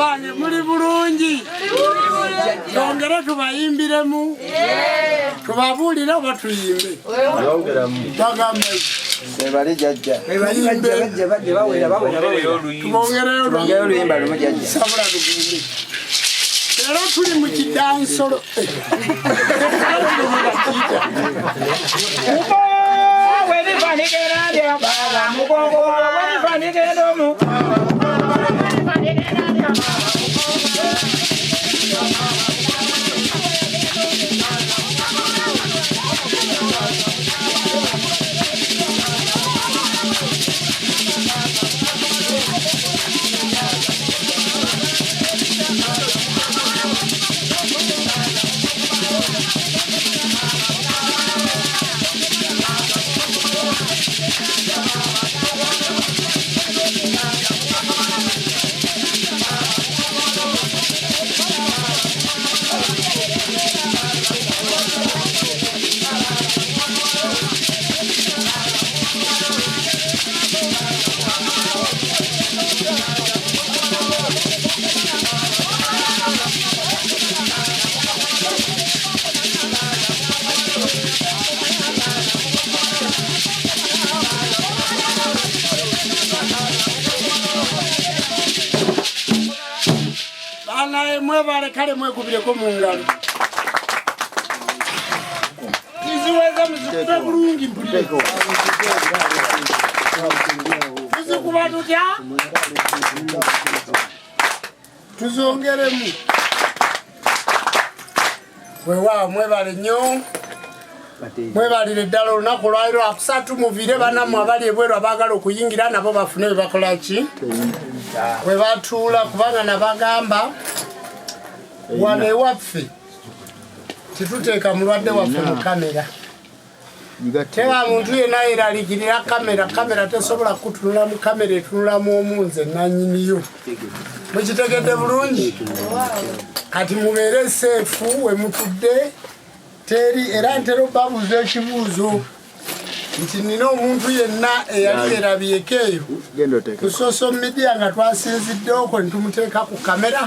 abange muri bulungi yongera tubayimbiremu tubabulira batuyimbe bagamba bali jajja tubongereyo luyimba lumu jajja sabula lugumbi era tuli mu kidansolo mwebale kale mwekubireko mu ngalo iziweza muzikuba bulungi mpuleko muzikuba tutya tuzongeremu wewa mwebale nnyo mwebalire ddala olunaku lwaliro akusatu muvire banamu abali ebweru abaagala okuyingira nabo bafune we bakola ki we batuula kubanga nabagamba wano ewaffe tituteeka mulwadde waffe mu kamera teba muntu yenna yeraliikirira kamera tesobola kutunula mu kamera etunulamu omunze nanyiniyo mukitegedde bulungi kati mubeere seefu we mutudde teri era ntera babuuza ekibuuzo nti nina omuntu yenna eyali erabyeko eyo ku social media nga twasinziddeko ne tumuteeka ku kamera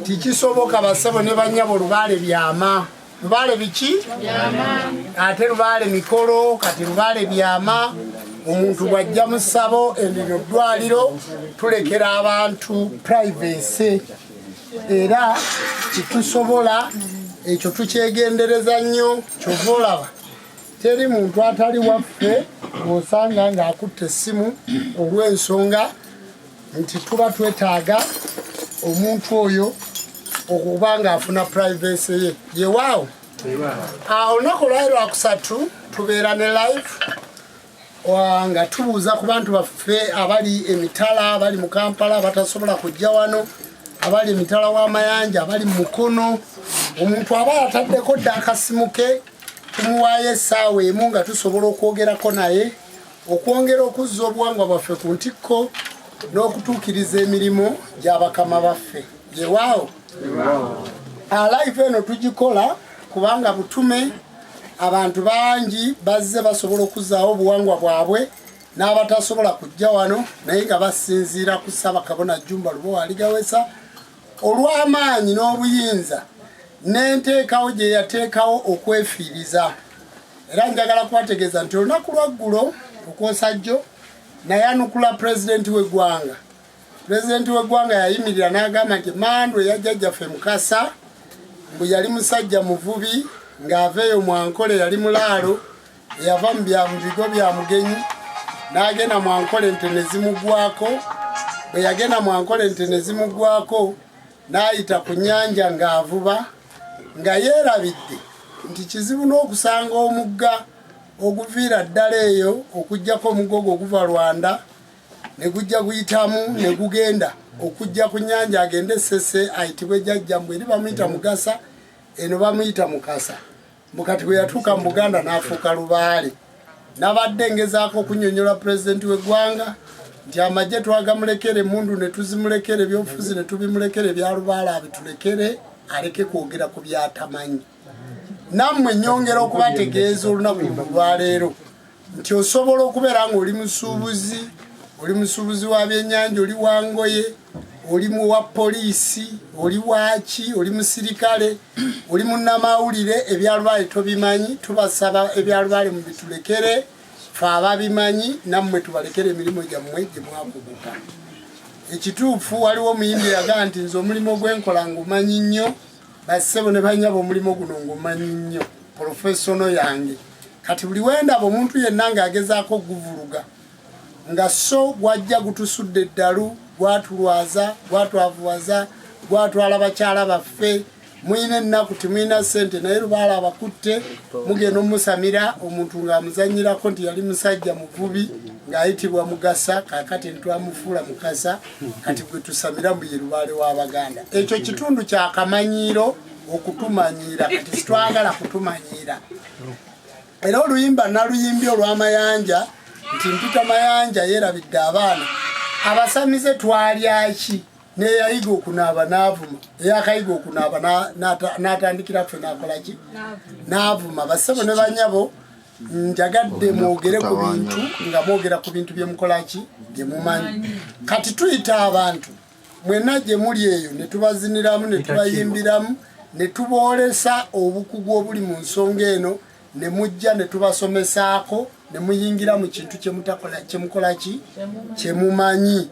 tikisoboka basebo ne banyabo lubaale byama lubaale biki ate lubaale mikolo kati lubaale byama omuntu bwajja mu ssabo erino ddwaliro tulekera abantu privacy era kitusobola ekyo tukyegendereza nnyo kyova olaba teri muntu atali waffe osanga ng'akutte essimu olw'ensonga nti tuba twetaaga omuntu oyo okuba ng'afuna privacy ye yewaawo olunaku lwali lwakusatu tubeera ne live nga tubuuza ku bantu baffe abali emitala abali mu Kampala abatasobola kujja wano abali emitala w'amayanja abali mu Mukono omuntu aba yataddeko dda akasimu ke tumuwaayo essaawa emu nga tusobola okwogerako naye okwongera okuzza obuwangwa bwaffe ku ntikko n'okutuukiriza emirimu gy'abakama baffe yewaawo live eno tugikola kubanga butume abantu bangi bazze basobola okuzzaawo obuwangwa bwabwe n'abatasobola kujja wano naye nga basinziira ku Ssaabakabona Jumba Lubowa Aligawesa olw'amaanyi n'obuyinza n'enteekawo gye yateekawo okwefiiriza era njagala kubategeeza nti olunaku lwaggulo okwosajjo nayanukula pulezidenti w'eggwanga pulezidenti w'eggwanga yayimirira n'agamba nti Mandwe yajjajjaffe Mukasa mbu yali musajja muvubi ng'aveeyo Mwankole yali mulaalo eyava mu bigo bya mugenyi n'agenda Mwankole ente ne zimugwako bwe yagenda Mwankole ente ne zimugwako n'ayita ku nnyanja ng'avuba nga yeerabidde nti kizibu n'okusanga omugga oguviira ddala eyo okuggyako omugogo oguva Rwanda ne gujja guyitamu ne gugenda okujja ku nnyanja agende Ssese ayitibwe Jjajjambwe eri bamuyita Mugasa eno bamuyita Mukasa mukati bwe yatuuka mu Buganda n'afuuka Lubaale nabadde ngezaako okunnyonnyola pulezidenti w'eggwanga nti amagye twagamulekere emmundu ne tuzimulekere ebyobufuzi ne tubimulekere ebya Lubaale abitulekere aleke kwogera ku byatamanyi nammwe nnyongera okubategeeza olunaku lwaleero nti osobola okubeera ng'oli musuubuzi wa byennyanja oli wa ngoye oli mu wa polisi, oli wachi, oli musirikale, oli munnamawulire, ebyalubale tobimanyi, tubasaba ebyalubale mubitulekere, fa ababimanyi nammwe tubalekere emirimu gyammwe gye mwakuguka. Ekituufu waliwo muyimbi yagaa nti nze omulimo gwenkola ngumanyi nnyo, bassebo ne banyabo omulimo guno ngumanyi nnyo, professional yange. Kati buli wendaba omuntu yenna ng'agezaako guvuluga nga so gwajja gutusudde eddalu, gwatulwaza, gwatwavuwaza, gwatwala bakyala baffe, muyina ennaku timuyina ssente naye lubaala abakutte, mugenda omusamira omuntu ng'amuzanyirako nti yali musajja muvubi ng'ayitibwa Mugasa, kaakati ntwamufuula Mukasa, kati gwe tusamira mbu ye lubaale w'Abaganda. Ekyo kitundu kya kamanyiiro okutumanyiira, kati sitwagala kutumanyiira. Era oluyimba naluyimbi olw'amayanja nti mpita mayanja yeerabidde abaana abasamize twalyaki neyayiga okunaaba n'avuma, eyakayiga okunaaba n'atandikira ffe n'akolaki n'avuma. Bassebo ne banyabo njagadde mwogere ku bintu nga mwogera ku bintu bye mukolaki bye mumanyi. Kati tuyita abantu mwenna gye muli eyo ne tubaziniramu ne tubayimbiramu ne tuboolesa obukugu obuli mu nsonga eno, ne mujja ne tubasomesaako ne muyingira mu kintu kye mukolaki kye mumanyi.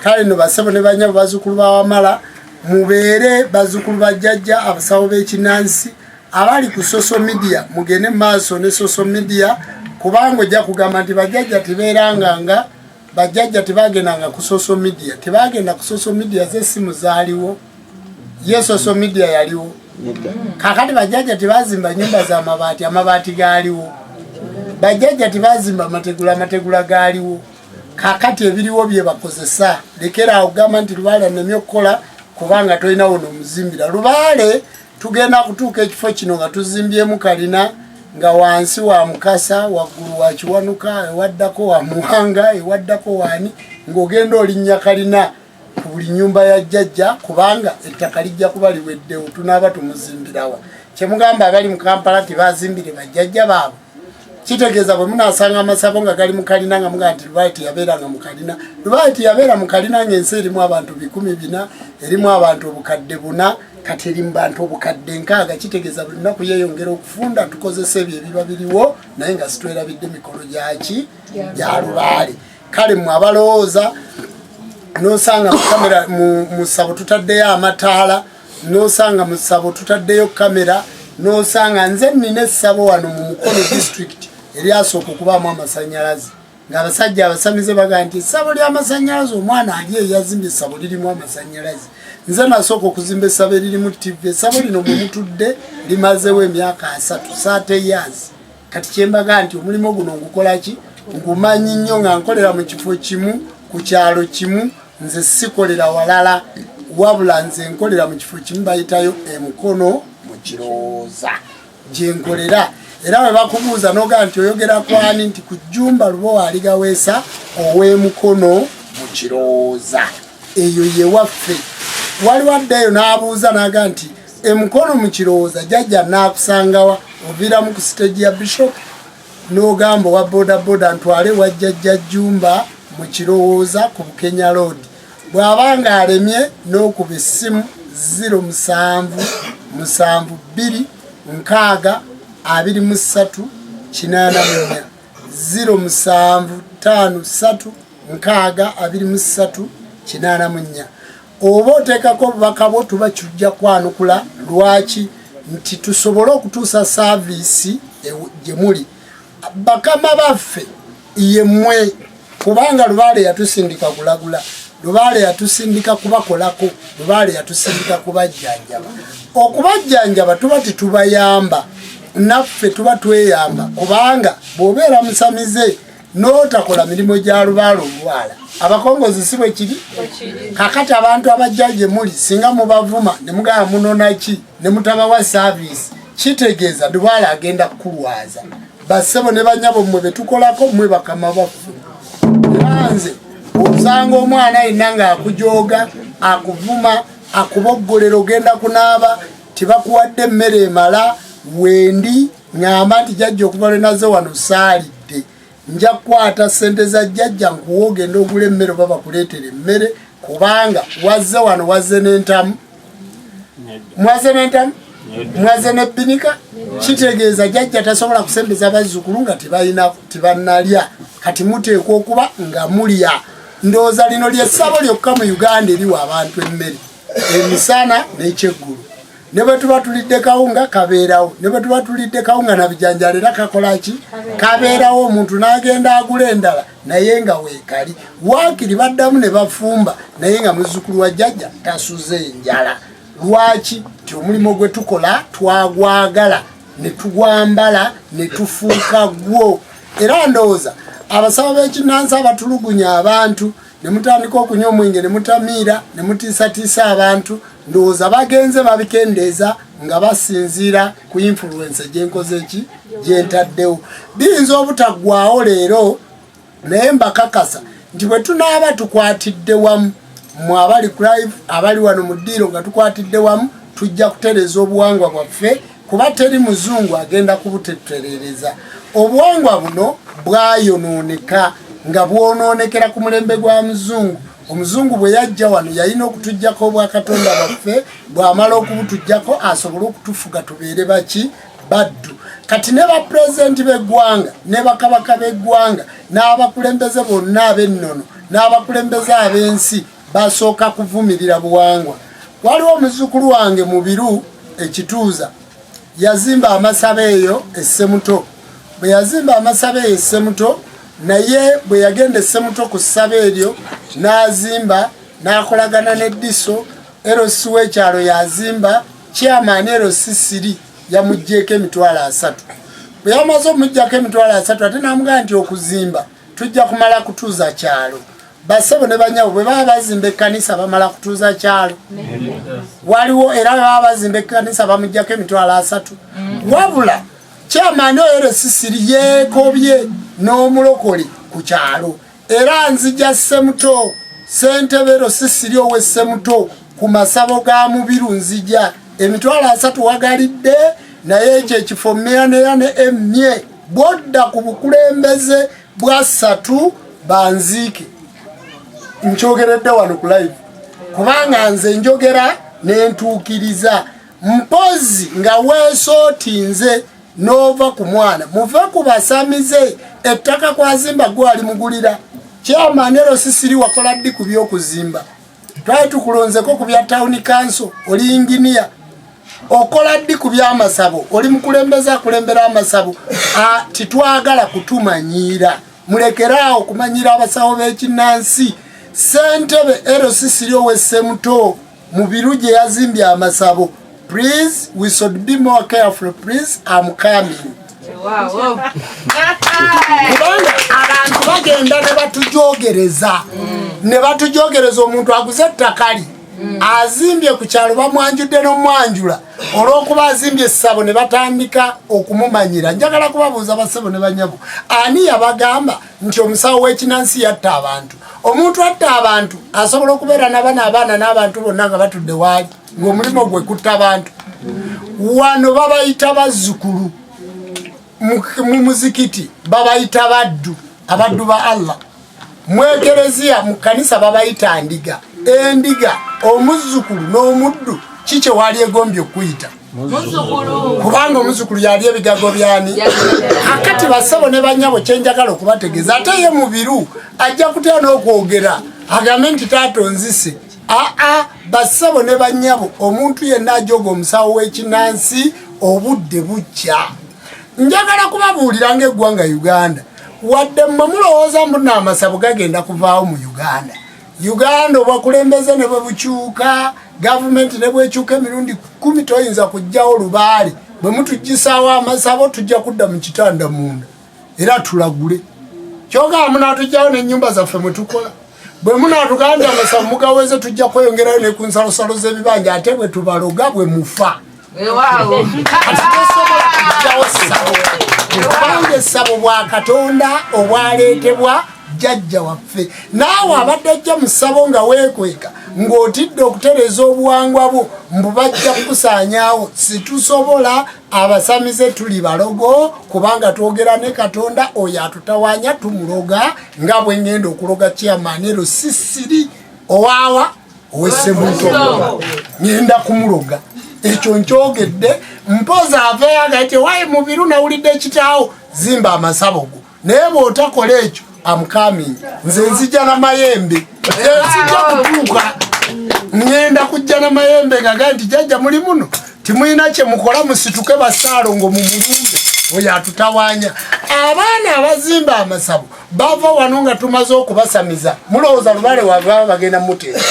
Kale no bassebo ne banyabo bazzukulu b'Awamala mubeere bazzukulu ba jjajja abasawo b'ekinnansi abali ku social media, mugende maaso ne social media, kubanga ojja kugamba nti bajjajja tebeeranganga, bajjajja tebagendanga ku social media. Tebagenda ku social media z'essimu zaaliwo, ye social media yaliwo. Kakati bajjajja tebazimba nyumba za mabaati, amabaati gaaliwo. Bajjajja tebazimba amategula gaaliwo. Kakati ebiriwo bye bakozesa. Lekera ogamba nti Lubaale anemye okukola kubanga tolina wono omuzimbira. Lubaale tugenda kutuuka ekifo kino nga tuzimbyemu kalina nga wansi wa Mukasa, waggulu wa Kiwanuka, ewaddako wa Muhanga, ewaddako wani, ng'ogenda olinnya kalina ku buli nyumba ya jjajja kubanga ettaka lijja kuba liweddewo, tunaaba tumuzimbirawa. Kyemugamba abali mu Kampala tebazimbire bajjajja baabwe. Kitegeeza bwe munaasanga amasabo nga gali mu kalina nga mugaa nti Lubaale teyabeeranga mu kalina. Lubaale teyabeera mu kalina ng'ensi erimu abantu 1,400, erimu abantu obukadde 4, kati eri mu bantu obukadde 6. Kitegeeza buli lunaku yeeyongera okufunda, tukozesa ebyo ebiba biriwo naye nga sitwerabidde mikolo gyaki gya Lubaale. Kale mmwe abalowooza n'osanga mu kamera mu ssabo tutaddeyo amataala, n'osanga mu ssabo tutaddeyo kamera, n'osanga nze nnina essabo wano mu Mukono district eryasooka okubaamu amasannyalaze ng'abasajja abasamize bagaa nti essabo ly'amasannyalaze omwana ali eyazimbye essabo lirimu amasannyalaze. Nze nasooka okuzimba essabo eririmu TV. Essabo lino mwe mutudde limazeewo emyaka 30 years. Kati kyembaga nti omulimu guno ngukolaki ngumanyi nnyo nga nkolera mu kifo kimu ku kyalo kimu, nze sikolera walala wabula nze nkolera mu kifo kimu bayitayo Mukono mu Kirowooza gye nkolera. Era bwe bakubuuza n'ogaa nti oyogera kwani nti ku Jjumba Lubowa aligaweesa ow'Emukono mu Kirowooza, eyo ye waffe. Waliwo addayo n'abuuza n'agaa nti Emukono mu Kirowooza jjajja naakusangawa? Oviiramu ku stage ya Bishop n'ogamba wa bodaboda ntwale wa jjajja Jjumba mu Kirowooza ku Bukenya Road. Bw'abanga alemye n'okuba essimu 0757262384 0753262384 oba oteekako obubaka bwo tuba kijja kwanukula. Lwaki? Nti tusobole okutuusa saaviisi gye muli. Bakama baffe yemmwe, kubanga Lubaale yatusindika kulagula, Lubaale yatusindika kubakolako, Lubaale yatusindika kubajjanjaba. Okubajjanjaba tuba tetubayamba, naffe tuba tweyamba, kubanga bw'obeera musamize n'otakola mirimu gya Lubaale olwala abakongozi si bwe kiri. Kakati abantu abajja gye muli singa mubavuma ne mugamba munonaki ne mutabawa saaviisi, kitegeeza Lubaale agenda kukulwaza. Bassebo ne banyabo mmwe betukolako mmwe bakama baffe. Era nze osanga omwana yenna ng'akujooga, akuvuma, akuboggolera ogenda kunaaba, tebakuwadde emmere emala, wendi ng'amba nti jjajja okuva lwe naze wano saalidde, nja kukwata ssente za jjajja nkuwa ogenda ogula emmere oba bakuleetera emmere kubanga wazze wano wazze n'entamu mwaze nebbinika kitegeeza jjajja tasobola kusembeza bazzukulu nga tebannalya kati muteekwa okuba nga mulya ndowooza lino lyessabo lyokka mu Uganda eriwa abantu emmere emisana n'ekyeggulu ne bwe tuba tulidde kawunga kabeerawo ne bwe tuba tulidde kawunga na bijanjalo era kakola ki kabeerawo omuntu n'agenda agula endala naye nga weekali waakiri baddamu ne bafumba naye nga muzzukulu wa jjajja tasuze enjala lwaki ti omulimu gwe tukola twagwagala ne tugwambala ne tufuuka gwo era ndowooza abasawo b'ekinnansi abatulugunya abantu ne mutandika okunywa omwenge ne mutamiira ne mutiisatiisa abantu ndowooza bagenze babikendeeza nga basinziira ku influence gyenkoze ki gyentaddewo biyinza obutaggwaawo leero naye mbakakasa nti bwe tunaaba tukwatidde wamu mu abali live abali wano mu ddiiro nga tukwatidde wamu tujja kutereeza obuwangwa bwaffe kuba teri muzungu agenda kubuteterereza obuwangwa buno bwayonooneka nga bwonoonekera ku mulembe gwa muzungu omuzungu bwe yajja wano yalina okutujjako obwakatonda bwaffe bw'amala okubutujjako asobole okutufuga tubeere baki baddu kati ne bapulezidenti b'eggwanga ne bakabaka b'eggwanga n'abakulembeze bonna ab'ennono n'abakulembeze ab'ensi basooka kuvumirira buwangwa waliwo omuzzukulu wange mu biru ekituuza yazimba amasaba eyo essemuto bwe yazimba amasaba eyo essemuto naye bwe yagenda essemuto ku ssaba eryo n'azimba n'akolagana n'eddiso erosi w'ekyalo yazimba chairman erosi siri yamuggyeko emitwalo 3 bwe yamaze omuggyako emitwalo 3 ate n'amugamba nti okuzimba tujja kumala kutuuza kyalo basebo ne banyabo bwe baba bazimba ekkanisa bamala kutuuza kyalo waliwo era baba bazimba ekkanisa bamuggyako emitwalo 3 wabula chairman erosi siri yeekobye n'omulokole ku kyalo era nzija ssemuto ssentebe erosi siri ow'essemuto ku masabo ga mubiru nzija emitwalo 3 wagalidde naye ekyo ekifo mmeya ne emye bwodda ku bukulembeze bwa 3 banziike nkyogeredde wano ku live kubanga nze njogera n'entuukiriza mpozi nga weesootinze n'ova ku mwana muve ku basamize ettaka kwazimba gwali mugulira chairman erosi siri wakola ddi ku by'okuzimba twali tukulonzeko ku bya town council oli engineer okola ddi ku by'amasabo oli mukulembeza akulembera amasabo titwagala kutumanyiira mulekeraawo kumanyira abasawo b'ekinnansi ssentebe erosi siri ow'essemuto mu biru gye yazimbye amasabo please we should be more careful please I'm coming kubanga abantu bagenda ne batujogereza omuntu aguze ettakali azimbye ku kyalo bamwanjudde n'omwanjula olw'okuba azimbye essabo ne batandika okumumanyira njagala kubabuuza basebo ne banyabo ani yabagamba nti omusawo w'ekinnansi yatta abantu omuntu atta abantu asobola okubeera n'abaana n'abantu bonna nga batudde waali ng'omulimu gwe kutta abantu wano babayita bazzukulu mu muzikiti babayita baddu abaddu ba Allah mu ekereziya mu kanisa babayita ndiga endiga omuzzukulu n'omuddu kike wali egombye okuyita kubanga omuzzukulu yali ebigago byani akati basabo ne banyabo kyenjagala okubategeeza ate ye mu biru ajja kutya n'okwogera agambe nti taato nzise basabo ne banyabo omuntu yenna ajoga omusawo w'ekinnansi obudde bujja njagala kubabuulira ng'eggwanga Uganda wadde mmwe mulowooza mbuna amasabo gagenda kuvaawo mu Uganda obwakulembeze ne bwe bukyuka gavumenti ne bwekyuka emirundi 10 toyinza kujjawo lubaale bwe mutujjisaawo amasabo tujja kudda mu kitanda munda era tulagule kyogamba munaatujjawo n'ennyumba zaffe mwe tukola bwe munaatugambye amasabo mugaweze tujja kweyongerayo ne ku nsalosalo z'ebibanja ate bwe tubaloga bwe mufa kati tosobola kujjawo ssabo kubanga essabo bwa katonda obwaleetebwa jjajja waffe naawe abadde ajja mu ssabo nga weekweka ng'otidde okutereeza obuwangwa bwo mbu bajja kukusaanyaawo situsobola abasamize tuli balogo kubanga twogera ne katonda oyo atutawaanya tumuloga nga bwe ngenda okuloga chairman erosi siri owawa ow'Essebuto ngenda kumuloga ekyo nkyogedde mpoza aveeyo ati wayi mubiru nawulidde kitaawo zimba amasabo go naye bw'otakola ekyo amukaminyi nze nzija n'amayembe nzija kutuuka ngenda kujja n'amayembe gaga nti jjajja muli muno timulina kye mukola musituke basaalongo mu mulumbe oyo atutawaanya abaana abazimba amasabo bava wano nga tumaze okubasamiza mulowooza lubale wava bagenda muteesa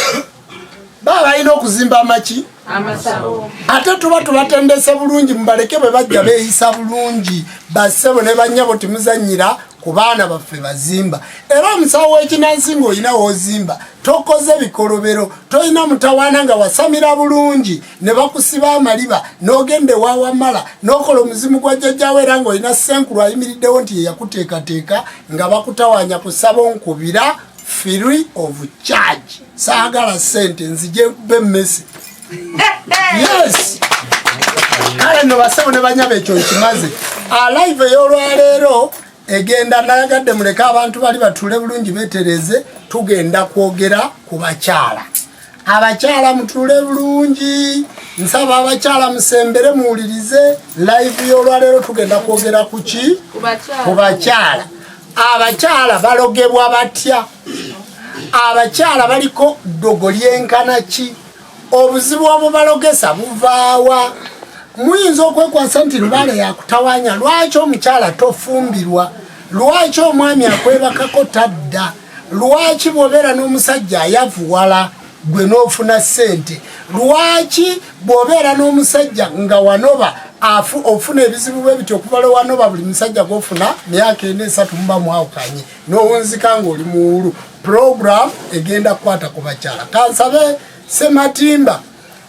baba balina okuzimba amaki amasabo ate tuba tubatendese bulungi mubaleke bwe bajja beeyisa bulungi bassebo ne bannyabo timuzannyira ku baana baffe bazimba era omusawo w'ekinansi ng'olina w'ozimba tokoze bikolobero tolina mutawaana nga wasamira bulungi ne bakusiba amaliba n'ogenda ewawamala n'okola omuzimu gwa jjajjaawo era ng'olina ssenkulu ayimiriddewo nti ye yakuteekateeka nga bakutawaanya kusaba onkubira free of charge saagala ssente nzije bemmesi yes kale no basebo ne banyaba ekyo nkimaze alive ey'olwaleero egenda nayagadde muleke abantu bali batule bulungi betereze tugenda kwogera ku bakyala abakyala mutule bulungi nsaba abakyala musembere muwulirize live y'olwaleero tugenda kwogera ku ki ku bakyala abakyala balogebwa batya abakyala baliko ddogo lyenkana ki obuzibu obubalogesa buvaawa muyinza okwekwasa nti lubaale yakutawaanya lwaki omukyala tofumbirwa lwaki omwami akwebakako tadda lwaki bw'obeera n'omusajja ayavuwala gwe n'ofuna ssente lwaki bw'obeera n'omusajja nga wanoba ofuna ebizibu bwe biti okuvala wanoba buli musajja gw'ofuna myaka 4-3 muba mwawukanye n'owunzika ng'oli muwulu program egenda kukwata ku bakyala kansabe Sematimba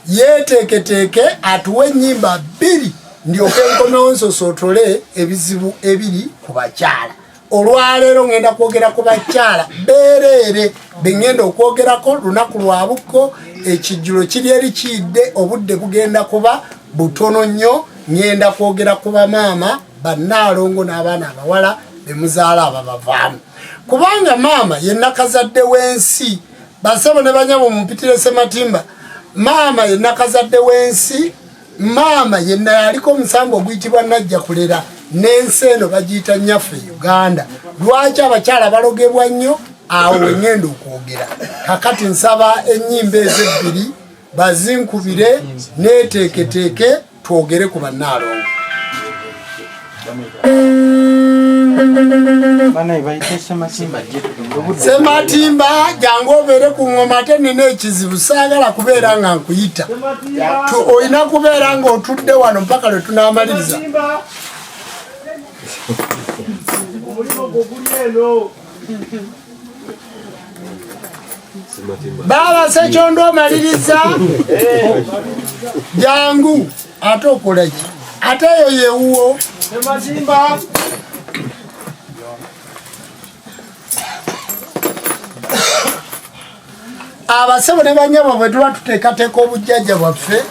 yeteeketeeke atuwe ennyimba 2 ndyoke nkomewo nsosotole ebizibu ebiri ku bakyala olwaleero ngenda kwogera ku bakyala beereere bengenda okwogerako lunaku lwa bukko ekijjulo kiri eri kiyidde obudde bugenda kuba butono nnyo ngenda kwogera ku bamaama bannaalongo n'abaana abawala bemuzaala ababavaamu kubanga maama ye nakazadde w'ensi basebo ne banyabo mumpitire Sematimba maama ye nakazadde w'ensi maama ye nayaliko omusango oguyitibwa najja kulera n'ensi eno bagiyita nnyaffe Uganda lwaki abakyala balogebwa nnyo awo wengenda okwogera kakati nsaba ennyimba ezo 2 bazinkubire neeteeketeeke twogere ku bannaalongo Sematimba jangu obeere ku ngoma ate nina ekizibu saagala kubeera nga nkuyita olina kubeera nga otudde wano mpaka lwe tunaamaliriza Baba Sekyondo omaliriza jangu ate okola ki ate eyo yewuwo Sematimba abasebo ne banyabo bwe tuba tuteekateeka obujjajja bwaffe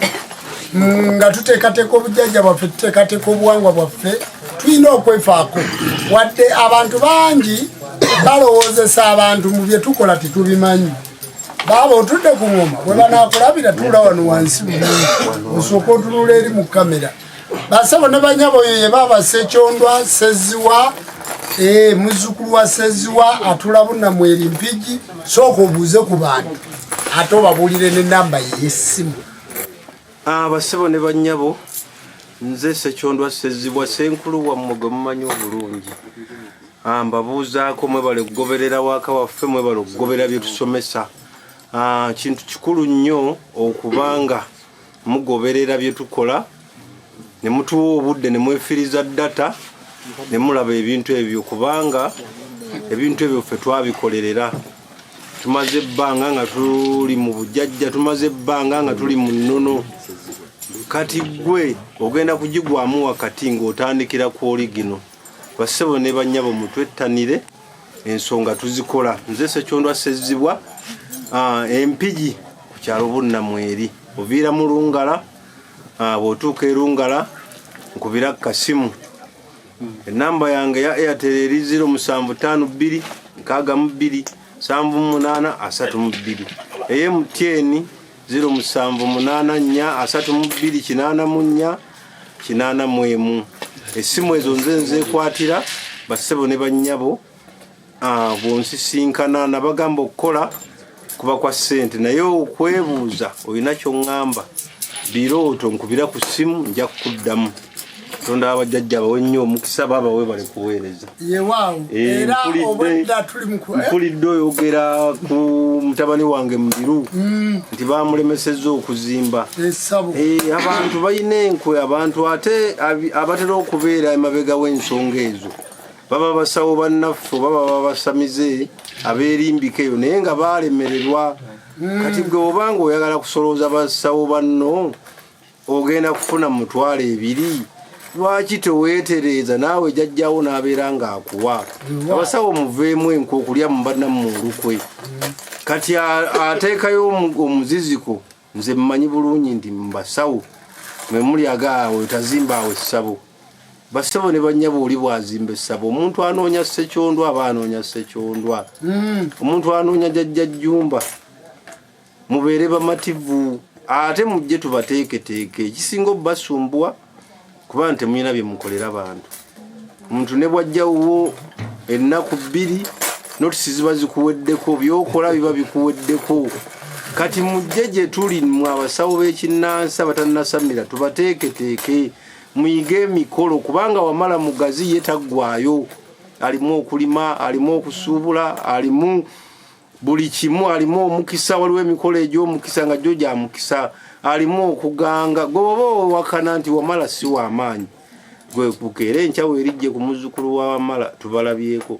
nga tuteekateeka obujjajja bwaffe tuteekateeka obuwangwa bwaffe tulina okwefaako wadde abantu bangi balowoozesa abantu mu bye tukola tetubimanyi baaba otudde ku ngoma bwe banaakulabira tuula wano wansi bulungi osooka otunula eri mu kamera basebo ne banyabo oyo ye baaba Sekyondwa Seziwa muzzukulu wa Seziwa atula Bunnamweri Mpigi sooka obuuze ku bantu ate obabuulire n'ennamba y'essimu abasebo ne bannyabo nze Sekyondwa Seziwa senkulu wammwe gwe mumanyi obulungi mbabuuzaako mwebale okugoberera waaka waffe mwebale okugoberera bye tusomesa kintu kikulu nnyo okubanga mugoberera bye tukola ne mutuwa obudde ne mwefiriza data ne mulaba ebintu ebyo kubanga ebintu ebyo ffe twabikolerera tumaze ebbanga nga tuli mu bujjajja tumaze ebbanga nga tuli mu nnono kati gwe ogenda kugigwamu wakati ng'otandikira ku oligino basebo ne bannyabo mutwettanire ensonga tuzikola nze Sekyondwa Sezibwa Empigi ku kyalo Bunnamweri oviira mu Lungala bw'otuuka e Lungala nkubira kasimu enamba yange ya Airtel eri 0752 62 78 32 MTN 0784328481 essimu ezo nze nzekwatira bassebo ne bannyabo bonsisinkana nabagamba okukola kuba kwa ssente naye okwebuuza olina kyoŋŋamba birooto nkubira ku ssimu nja kukuddamu tonda abajjajja bawe nnyo omukisa babawe bali kuweereza mpulidde oyogera ku mutabani wange Mubiru nti bamulemesezza okuzimba abantu balina enkwe abantu ate abatera okubeera emabega w'ensonga ezo baba basawo bannaffe baba babasamize abeerimbika eyo naye nga baalemererwa kati gwe obanga oyagala kusolooza basawo banno ogenda kufuna mutwalo 2 lwaki teweetereeza naawe jajjawo n'abeera ng'akuwa abasawo muveemu enku okulya mu bannamu olukwe kati ateekayo omuziziko nze mmanyi bulungi nti mubasawo mwe muli agaawe tazimba awo essabo basabo ne bannyabo oli bwazimba essabo omuntu anoonya ssekyondwa aba anoonya ssekyondwa omuntu anoonya jjajjajjumba mubeere bamativu ate mujje tubateeketeeke ekisinga obbasumbuwa kuba nti muyina bye mukolera abantu omuntu ne bwajjawo ennaku 2 notisi ziba zikuweddeko byokola biba bikuweddeko kati mujje gye tuli mwe abasawo b'ekinnansi abatannasamira tubateeketeeke muyige emikolo kubanga wamala mugazi ye taggwayo alimu okulima alimu okusuubula alimu buli kimu alimu omukisa waliwo emikolo egy'omukisa nga gyo gya mukisa alimu okuganga goba wakana nti wamala si w'amaanyi gwe kukeera enkyawo erijje ku muzzukulu wa wamala tubalabyeko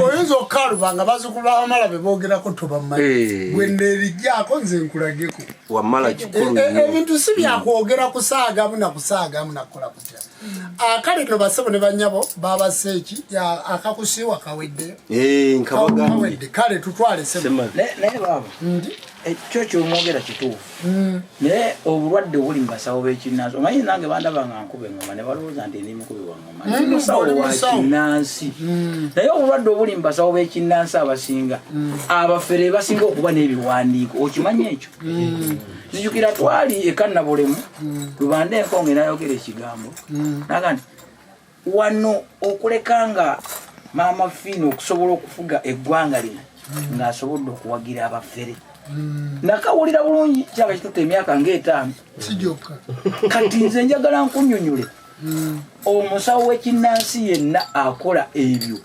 oyinza okukaluba nga bazzukulu ba wamala be boogerako tobamanyi gwe neerijjaako nze nkulageko wamala kikulu ebintu si byakwogera kusaagamu nakusaagamu nakukola kutya kale no basebo ne bannyabo babaseeki akakusiiwa kaweddeyo nkabagambye kale tutwale naye baba ekyo kyomwogera kituufu naye obulwadde obuli mu basawo b'ekinnansi omanyi nange bandaba nga nkuba eŋŋoma ne balowooza nti ndi mukubi wa ŋŋoma musawo wa kinnansi naye obulwadde obuli mu basawo b'ekinnansi abasinga abafere basinga okuba n'ebiwandiiko okimanyi ekyo nzijukira twali ekannabulemu lubanda enkonge nayogera ekigambo naga nti wano okuleka nga maama Fiina okusobola okufuga eggwanga lino ng'asobodde okuwagira abafere nakawulira bulungi kyaba kituta emyaka nga5 kati nze njagala nkunnyonnyole omusawo w'ekinnansi yenna akola ebyo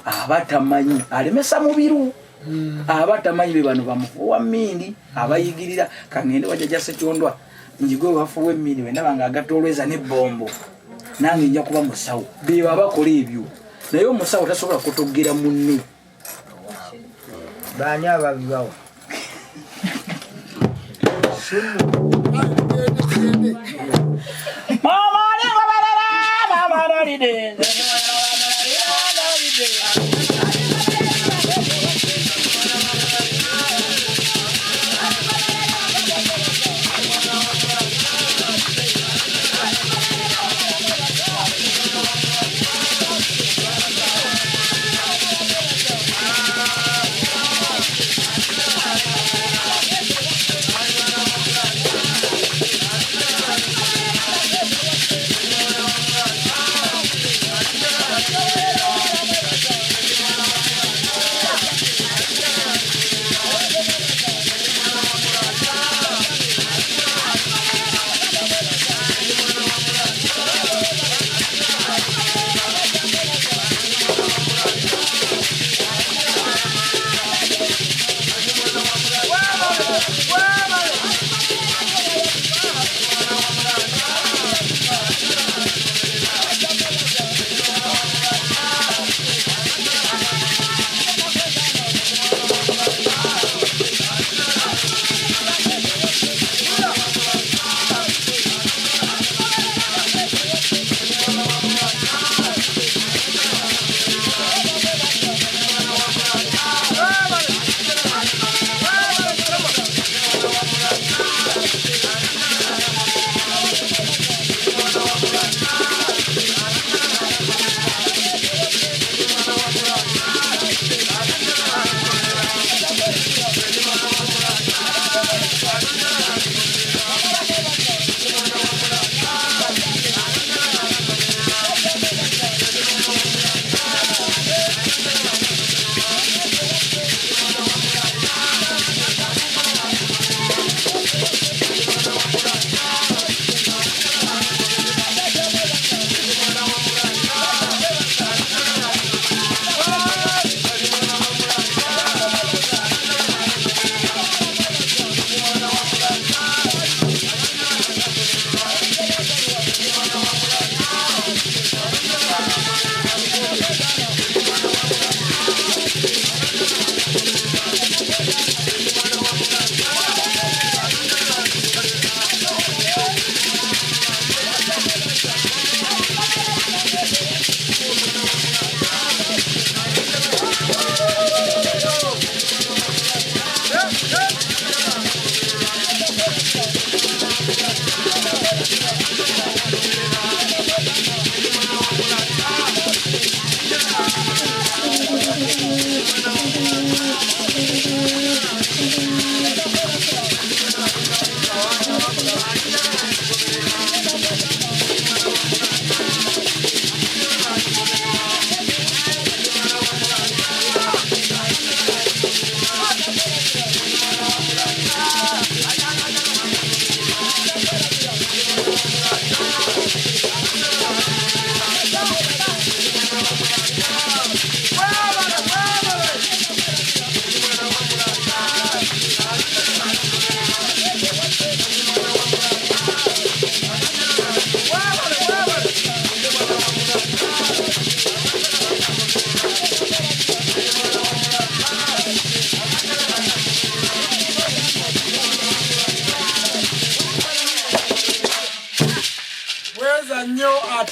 abatamanyi alemesa Mubiru abatamanyi be bano bamufuwa mmindi abayigirira kangende wajja Ssekyondwa njigwe wafuwa emmindi wendaba nga agatolweza n'ebbombo nange nja kuba musawo be abakola ebyo naye omusawo tasobola kutogera munne baani ababibawo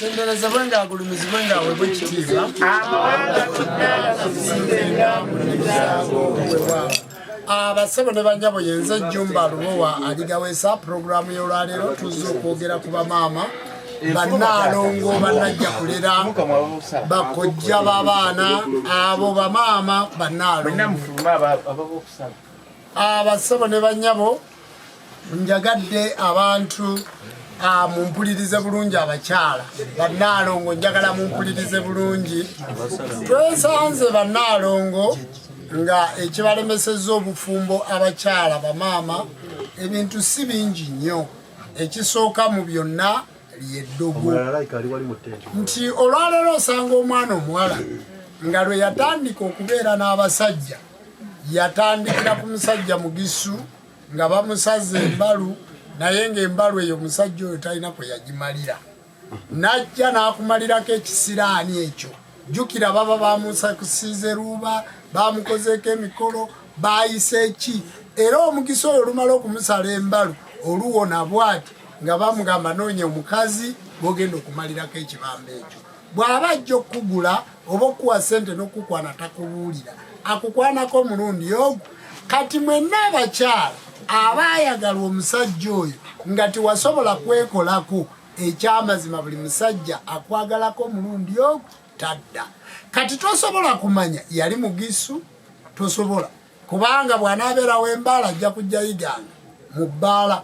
atendereze bwenga agulumizi bwenga webwe kitiibwa abasebo ne banyabo yenze Jumba Lubowa aligaweesa programu y'olwaleero tuzze okwogera ku bamaama bannaalongo bannajja kulera bakojja b'abaana abo bamaama bannaalongo abasebo ne banyabo njagadde abantu mumpulirize bulungi abakyala bannaalongo njagala mumpulirize bulungi twesanze bannaalongo nga ekibalemesezza obufumbo abakyala bamaama ebintu si bingi nnyo ekisooka mu byonna lyeddogo nti olwaleero osanga omwana omuwala nga lwe yatandika okubeera n'abasajja yatandikira ku musajja mugisu nga bamusaze embalu naye ng'embalu eyo omusajja oyo talina kwe yagimalira najja n'akumalirako ekisiraani ekyo jjukira baba bamusakusiize ruuba bamukozeeko emikolo bayise ki era omukisa oyo olumala okumusala embalu oluwona bwati nga bamugamba noonya omukazi bwogenda okumalirako ekibamba ekyo bw'aba ajja okugula oba okuwa sente n'okukwana takubuulira akukwanako omulundi ogwo kati mwenna abakyala abaayagala omusajja oyo nga tiwasobola kwekolako ekyamazima buli musajja akwagalako omulundi ogwo tadda kati tosobola kumanya yali mugisu tosobola kubanga bw'anaabeerawo embaala ajja kujja yiganga mu bbaala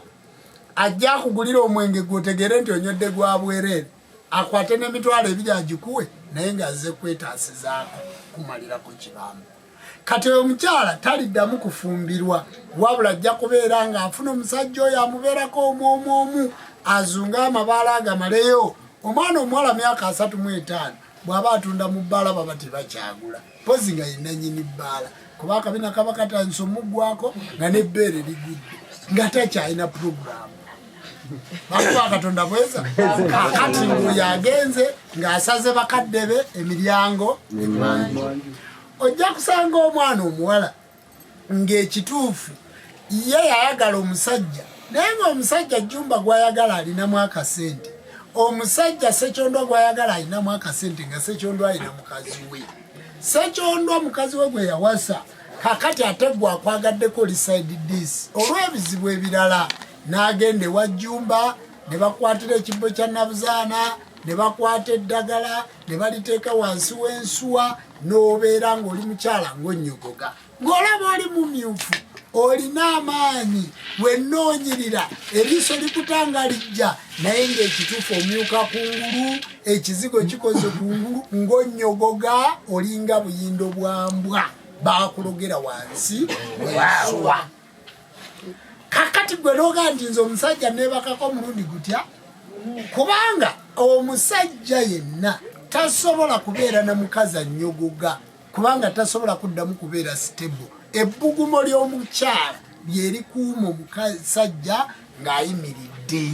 ajja akugulira omwenge gwotegere nti onywedde gwa bwereere akwate n'emitwalo ebiri agikuwe naye ng'azze kwetaasizaako kumalirako kibamba kati oyo omukyala taliddamu kufumbirwa wabula ajja kubeera ng'afuna omusajja oyo amubeerako omu azunga amabaala agamaleyo omwana omuwala myaka 35 bw'aba atunda mu bbaala baba tebakyagula pozi nga yenna nnyini bbaala kuba akabina kaba katandise omuggwako nga n'ebbeere ligudde nga takyalina puroguramu bakuba katonda bweza kakati nguyo agenze ng'asaze bakadde be emiryango emanyi ojja kusanga omwana omuwala ng'ekituufu ye yayagala omusajja naye ng'omusajja Jumba gw'ayagala alinamu akasente omusajja Sekyondwa gw'ayagala alinamu akasente nga Sekyondwa alina mukazi we Sekyondwa mukazi we gwe yawasa kakati ate gwakwagaddeko liside dis olw'ebizibu ebirala n'agenda ewa Jumba ne bakwatira ekibbo kya Nabuzaana ne bakwata eddagala ne baliteeka wansi w'ensuwa n'obeera ng'oli mukyala ng'onnyogoga ng'olaba oli mumyufu olina amaanyi wennoonyirira eriiso likutanga lijja naye ng'ekituufu omyuka kungulu ekizigo kikoze kungulu ng'onnyogoga olinga buyindo bwa mbwa baakulogera wansi w'ensuwa kakati gwe n'ogaa nti nze omusajja neebakako omulundi gutya kubanga omusajja yenna tasobola kubeera na mukazi annyogoga kubanga tasobola kuddamu kubeera stable ebbugumo ly'omukyala lyerikuuma omusajja ng'ayimiridde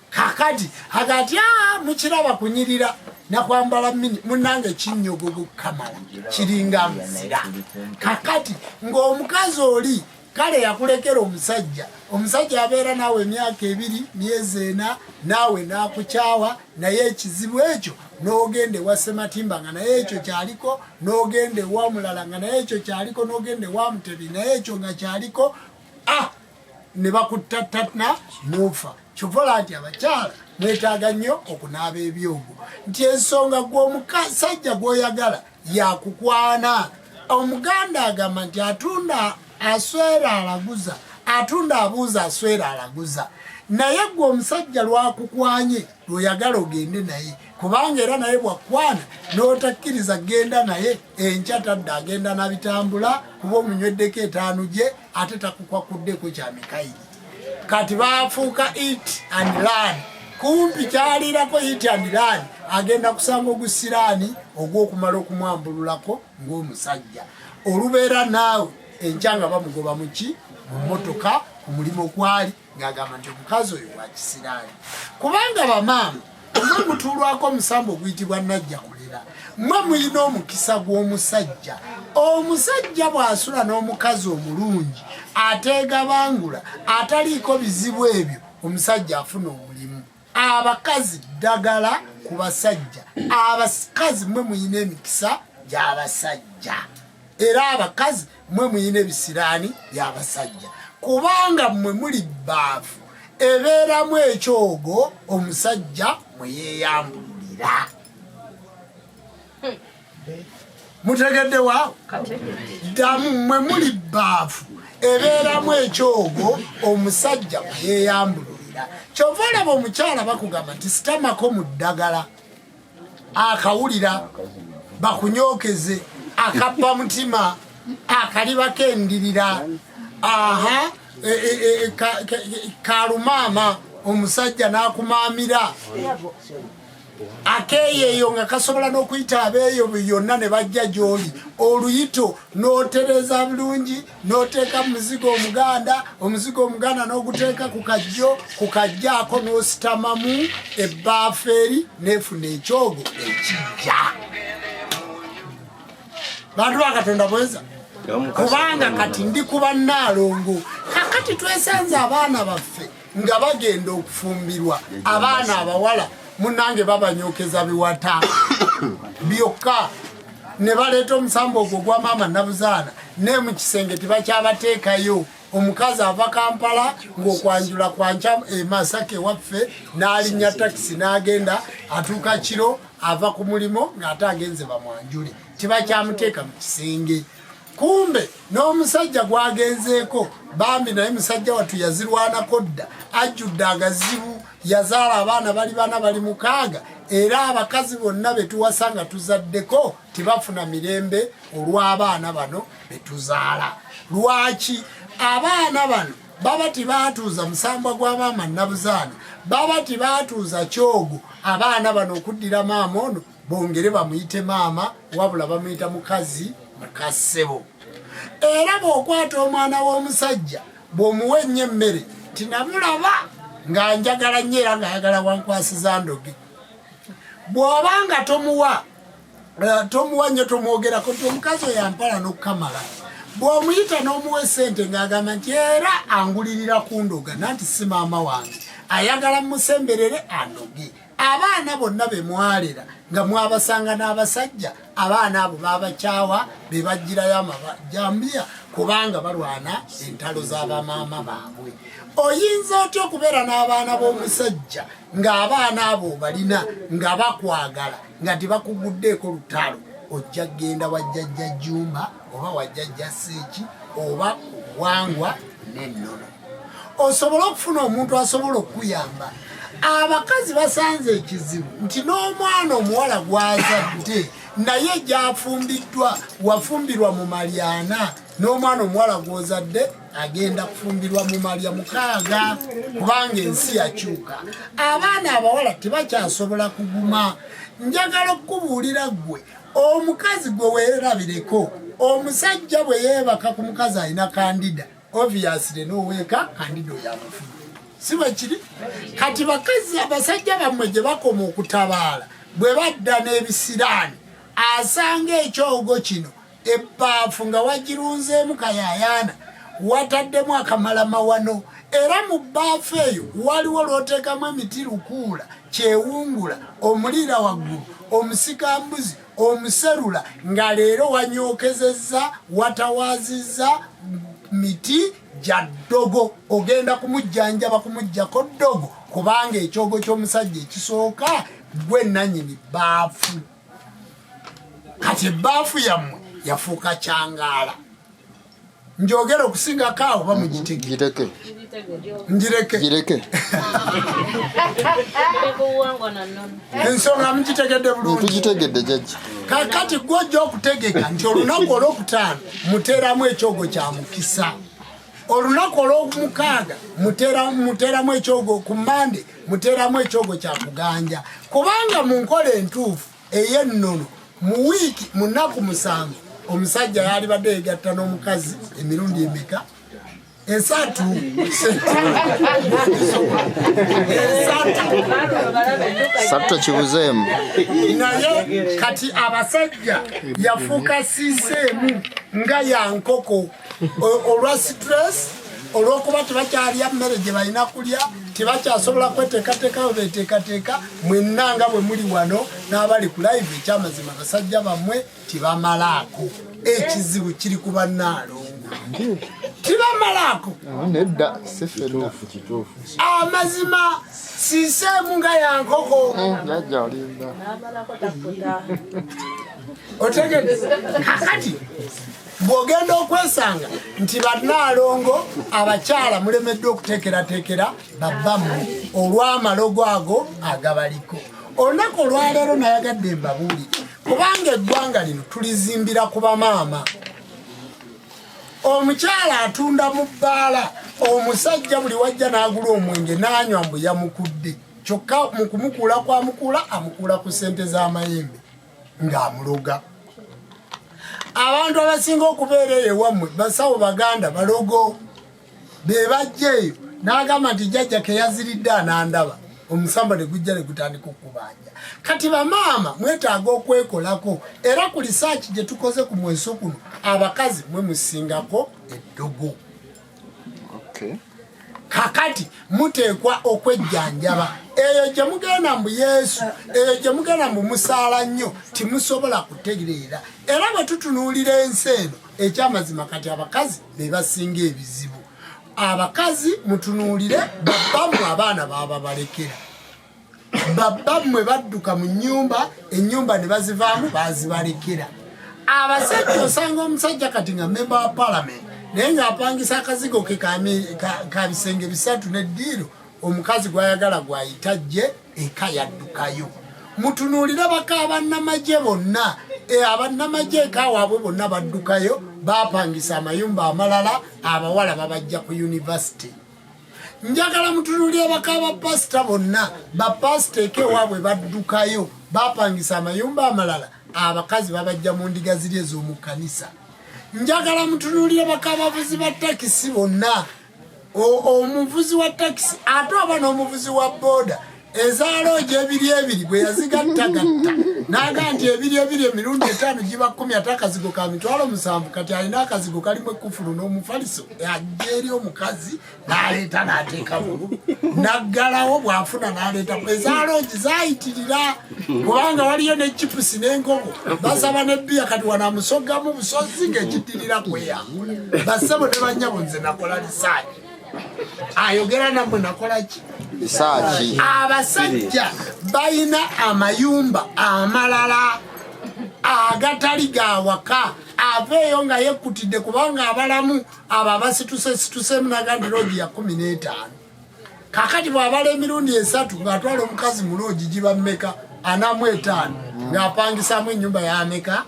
kakati agati mukiraba kunyirira nakwambala munange kinnyogogo kamala kiringa muzira kakati ng'omukazi oli kale yakulekera omusajja abeera naawe emyaka 2 myezi 4 naawe n'akukyawa naye ekizibu ekyo n'ogenda ewa Ssematimba nga naye ekyo kyaliko n'ogenda ewa Mulala nga naye ekyo kyaliko n'ogenda ewa Mutebi naye ekyo nga kyaliko ne bakuttatana n'ofa kivola nti abakyala mwetaaga nnyo okunaaba ebyogo nti ensonga gw'omusajja gw'oyagala yakukwana omuganda agamba nti atunda aswera alaguza atunda abuuza aswera alaguza naye gwe omusajja lwakukwanye lweyagala ogende naye kubanga era naye bwakwana n'otakkiriza genda naye enkya tadde agenda nabitambula kuba omunyweddeko 5 gye ate takukwakuddeko kya Mikairi kati baafuuka eat and learn kumpi kyaliirako eat and learn agenda kusanga ogusiraani ogw'okumala okumwambululako ng'omusajja olubeera naawe enkya nga bamugoba muki mu mmotoka ku mulimu gwali ng'agamba nti omukazi oyo wa kisiraani kubanga bamaama mwe mutuulwako omusambo oguyitibwa najja kulera mwe muyina omukisa gw'omusajja omusajja bw'asula n'omukazi omulungi ateegabangula ataliiko bizibu ebyo omusajja afuna omulimu abakazi ddagala ku basajja abakazi mwe muyina emikisa gy'abasajja era abakazi mwe muyina ebisiraani by'abasajja kubanga mwe muli bbaafu ebeeramu ekyogo omusajja mwe yeeyambulira mutegedde waawo ddamu mwe muli bbaafu ebeeramu ekyogo omusajja mwe yeeyambulira kyova olaba omukyala bakugamba nti sitamako mu ddagala akawulira bakunyokeze akappa mutima akaliba kendirira aha kalumaama omusajja n'akumaamira akeeyeeyo nga kasobola n'okuyita abeeyo byonna ne bajja gy'oli oluyito n'otereza bulungi n'oteeka muzigo omuganda n'oguteeka ku kajjaako n'ositamamu ebbaafu eri n'efuna ekyogo ekijja bantu bakatonda bweza kubanga kati ndi kuba Nnaalongo kakati twesanze abaana baffe nga bagenda okufumbirwa abaana abawala munange babanyokeza biwata byokka ne baleeta omusambo ogwo gwa maama Nabuzaana ne mu kisenge tibakyabateekayo omukazi ava Kampala ng'okwanjula kwanca Masaka waffe n'alinnya takisi n'agenda atuuka kiro ava ku mulimo ng'ate agenze bamwanjule tibakyamuteeka mu kisenge kumbe n'omusajja gwagenzeeko bambi naye musajja watu yazirwanako dda ajjudde agazibu yazaala abaana bali bana bali mukaaga era abakazi bonna betuwasanga tuzaddeko tibafuna mirembe olw'abaana bano betuzaala lwaki abaana bano baba tibatuuza musambwa gwa maama Nabuzaana baba tibatuuza kyogo abaana bano okuddira maama ono bongere bamuyite maama wabula bamuyita mukazi mukassebo era bw'okwata omwana w'omusajja bw'omuwa ennyo emmere tinamulaba nga njagala nnyo era ng'ayagala wankwasiza ndoge bw'obanga tomuwa nnyo tomwogerako nti omukazi oyo ampala n'okukamala bw'omuyita n'omuwa essente ng'agamba nti era angulirira ku ndoga nanti si maama wange ayagala musemberere andoge abaana bonna be mwalera nga mwabasanga n'abasajja abaana abo babakyawa be bagirayo amajambiya kubanga balwana entalo z'abamaama baabwe oyinza otya okubeera n'abaana b'omusajja ng'abaana abo balina nga bakwagala nga tibakuguddeeko lutalo ojja genda wajjajja Jumba oba wajjajja Seeki oba Wangwa n'ennono osobola okufuna omuntu asobola okuyamba abakazi basanze ekizibu nti n'omwana omuwala gwazadde naye gyafumbiddwa wafumbirwa mu Malyana n'omwana omuwala gwozadde agenda kufumbirwa mu Malya 6 kubanga ensi yakyuka abaana abawala tebakyasobola kuguma njagala okubuulira ggwe omukazi gwe weerabireko omusajja bwe yeebaka ku mukazi alina kandida obviously n'oweeka kandida oyamufuna si bwe kiri kati bakazi abasajja bammwe gye bakoma okutabaala bwe badda n'ebisiraani asanga ekyogo kino ebbaafu nga wagirunzeemu kayayaana wataddemu akamalamawano era mu bbaafu eyo waliwo lw'oteekamu emiti lukuula kyewungula omuliira waggulu omusikambuzi omuserula nga leero wanyookezezza watawaazizza miti gya ddogo ogenda kumujjanjaba kumuggyako ddogo kubanga ekyogo ky'omusajja ekisooka gwe nannyini bbaafu kati ebbaafu yammwe yafuuka kyangaala njogera okusingako awo bamugitege njireke ensonga mugitegedde bulungi kakati gwojja okutegeka nti olunaku olwokutaano muteeramu ekyogo kya mukisa olunaku olw'omukaaga muteeramu ekyogo ku Mande muteeramu ekyogo kya kuganja kubanga mu nkola entuufu ey'ennono mu wiiki mu nnaku 7 omusajja yali badde yegatta n'omukazi emirundi emeka 3 kibuzeemu naye kati abasajja yafuuka siseemu nga ya nkoko olwa stress olw'okuba tebakyalya mmere gye balina kulya tibakyasobola kweteekateeka beteekateeka mwenna nga bwe muli wano n'abali ku live ekyamazima basajja bammwe tibamalaako ekizibu kiri ku bannaalongo tibamalaako nedda sifeno amazima siseemu nga yankoko yajja olinda otegedde kakati bw'ogenda okwesanga nti bannaalongo abakyala mulemedde okuteekerateekera babbamu olw'amalogo ago agabaliko olunaku olwaleero nayagadde mbabuulire kubanga eggwanga lino tulizimbira ku bamaama omukyala atunda mu bbaala omusajja buli wajja n'agula omwenge n'anywa mbu yamukudde kyokka mu kumukuula kwamukuula amukuula ku ssente z'amayembe ng'amuloga abantu abasinga okubeera eyo ewammwe basawo baganda balogo be bajja eyo n'agamba nti jjajja keyaziridde anandaba omusamba ne gujja ne gutandika okubanja kati bamaama mwetaaga okwekolako era ku lisaaki gye tukoze ku mweso kuno abakazi mwe musingako eddogo kakati muteekwa okwejjanjaba eyo gye mugenda mu Yesu eyo gye mugenda mu musaala nnyo timusobola kutegeera era bwe tutunuulira ensi eno ekyamazima kati abakazi be basinga ebizibu abakazi mutunuulire babbammwe abaana baaba balekera babbammwe badduka mu nnyumba ennyumba ne bazivaamu bazibalekera abasajja osanga omusajja kati nga memba wa palamenti naye ng'apangisa akazigo ke ka bisenge 3 n'eddiiro omukazi gwayagala gwayita eka yaddukayo mutunuulire baka abannamagye bonna abannamagye eka waabwe bonna baddukayo bapangisa amayumba amalala abawala babajja ku yunivasite njagala mutunuulire baka abapasita bonna bapasita eka ewaabwe baddukayo bapangisa amayumba amalala abakazi babajja mu ndiga ziri ez'omu kkanisa njagala mutunuulire baka abavuzi ba takisi bonna omuvuzi wa takisi ate oba n'omuvuzi wa booda ezaalooje ebiri bwe yazigattagatta n'aga nti ebiri emirundi 5 giba 10 ate akazigo ka 7,000 kati alina akazigo kalimu ekkufulu n'omufaliso ajja eri omukazi n'aleeta n'ateekamu naggalawo bw'afuna n'aleeta ezaalooje zaayitirira kubanga waliyo ne chipusi n'enkoko basaba ne bbiya kati wanamusoggamu busozi ng'ekiddirira kweyambula bassebo ne bannyabo nze nakola lisaaki ayogera nammwe nakola ki lisaaki abasajja balina amayumba amalala agatali ga waka aveeyo nga yekkutidde kubanga abalamu abo abasituseemu nagandi loogi ya 15 kakati bw'abala emirundi 3 ng'atwala omukazi mu loogi giba mmeka 45 ng'apangisamu ennyumba yameka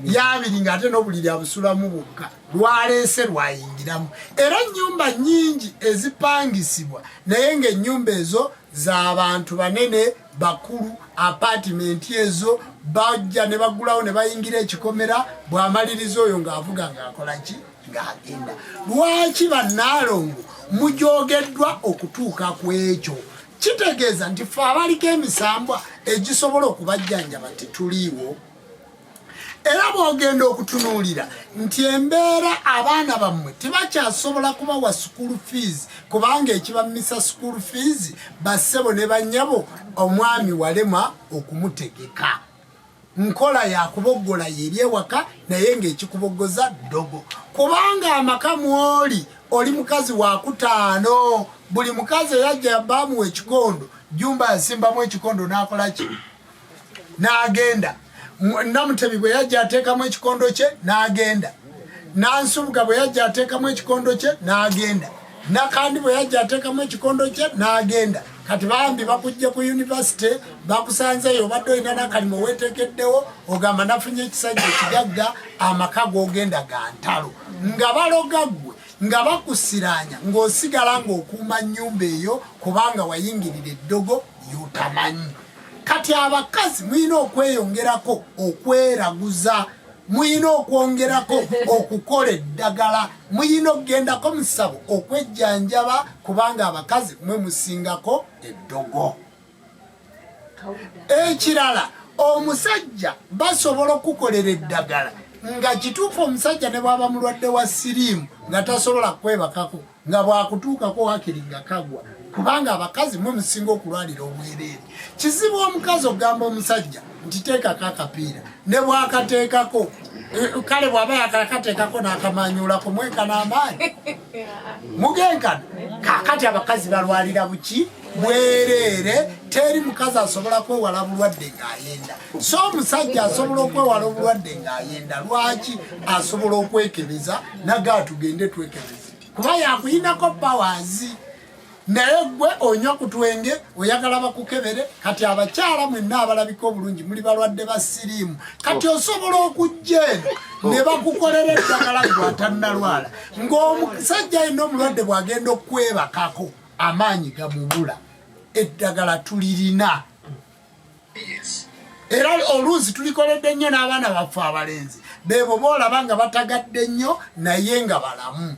yabiri ng'ate n'obuliri abusulamu bwokka lwaleese lwayingiramu era ennyumba nnyingi ezipangisibwa naye ng'ennyumba ezo z'abantu banene bakulu apatimenti ezo bajja ne bagulawo ne bayingira ekikomera bw'amaliriza oyo ng'avuga ng'akola ki ng'agenda lwaki bannaalongo mujogeddwa okutuuka ku ekyo kitegeeza nti ffe abaliko emisambwa egisobola okubajjanjaba tetuliiwo era bw'ogenda okutunuulira nti embeera abaana bammwe tibakyasobola kubawa school fees kubanga ekibamisa school fees bassebo ne bannyabo omwami walema okumutegeka nkola yakuboggola yeri ewaka naye ng'ekikuboggoza ddogo kubanga amaka mwoli oli mukazi wa 5 buli mukazi eyajja bamuwa ekikondo jumba yasimbamu ekikondo n'akola ki n'agenda Namutebi bwe yajja ateekamu ekikondo kye n'agenda Nansubuga bwe yajja ateekamu ekikondo kye n'agenda Nakandi bwe yajja ateekamu ekikondo kye n'agenda kati bambi bakujja ku university bakusanzeyo obadde olina n'akalimo weeteekeddewo ogamba nafunye ekisajja ekigagga amaka g'ogenda ga ntalo nga baloga ggwe nga bakusiranya ng'osigala ng'okuuma nnyumba eyo kubanga wayingirira eddogo y'otamanyi kati abakazi muyina okweyongerako okweraguza muyina okwongerako okukola eddagala muyina okugendako mu ssabo okwejjanjaba kubanga abakazi mwe musingako eddogo ekirala omusajja basobola okukolera eddagala nga kituufu omusajja ne bwaba mulwadde wa siriimu nga tasobola kwebakako nga bwakutuukako wakiri nga kagwa kubanga abakazi mwe musinga okulwalira obwereere. Kizibu omukazi ogamba omusajja nti teekako akapiira ne bwakateekako kale bw'aba yakakateekako n'akamanyuulako mweka n'amaanyi mugenkana. Kaakati abakazi balwalira buki bwereere, teri mukazi asobola kwewala bulwadde ng'ayenda, so omusajja asobola okwewala obulwadde ng'ayenda. Lwaki? Asobola okwekebeza naga tugende twekebeze kuba yakuyinako powers. Naye gwe onywa ku twenge oyagala bakukebere. Kati abakyala mwenna abalabika obulungi muli balwadde ba siriimu, kati osobola okujja eno ne bakukolera eddagala gw'atannalwala, ng'omusajja alina omulwadde bw'agenda okwebakako amaanyi gamubula. Eddagala tulirina era oluusi tulikoledde nnyo n'abaana baffe abalenzi beebo boolaba nga batagadde nnyo naye nga balamu.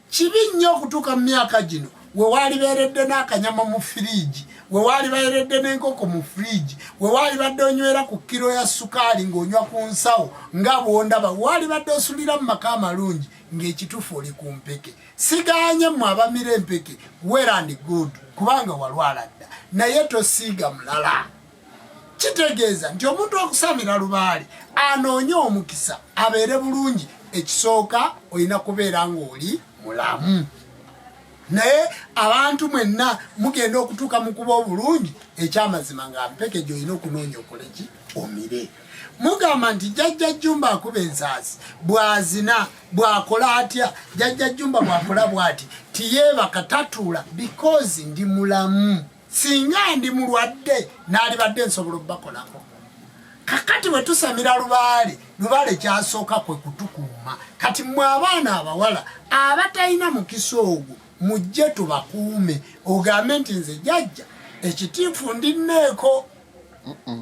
Kibi nnyo okutuuka mu myaka gino we wali beeredde n'akanyama mu firiigi, we wali beeredde n'enkoko mu firiigi, we wali badde onywera ku kiro ya sukaali ng'onywa ku nsawo nga bw'ondaba, we wali badde osulira mu maka amalungi ng'ekitufu oli ku mpeke. Sigaanye mmwe abamira empeke well and good kubanga walwala dda, naye tosiiga mulala. Kitegeeza nti omuntu okusamira lubaale anoonye omukisa abeere bulungi. Ekisooka olina kubeera ng'oli mulamu. Naye abantu mwenna mugenda okutuuka mu kuba obulungi, ekyamazima nga mpeke gy'olina okunoonya okoleki omire. Mugamba nti jjajja Jjumba akuba ensaasi bw'azina bw'akola atya, jjajja Jjumba bw'akola bw'ati tiyeebaka tatuula because ndi mulamu. Singa ndi mulwadde n'alibadde nsobola obbakolako. Kakati we tusamira lubaale, lubaale kyasooka kwe kutukuuma. Kati mmwe abaana abawala abatalina mukisa ogwo mujje tubakuume, ogambe nti nze jjajja ekitiifu ndinneeko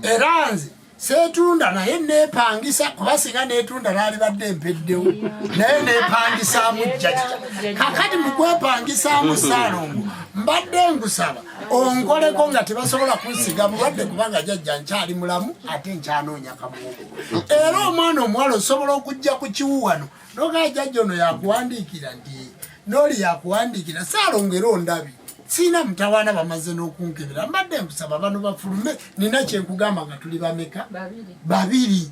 era nze seetunda naye neepangisa, kuba singa neetunda n'alibadde empeddewo naye neepangisaamu jjajja. Kakati mu kwepangisaamu Ssaalongo mbadde ngusaba onkoleko nga tebasobola kunsiga bulwadde kubanga jjajja nkyali mulamu ate nkyanoonya kamuogo. Era omwana omuwala osobola okujja ku kiwuwano nogaa jjajja ono yakuwandiikira nti n'oli yakuwandiikira Ssaalongo era ondabi siina mutawaana bamaze n'okunkebera. Mbadde nkusaba bano bafulume, nina kyenkugamba nga tuli bameka? Babiri.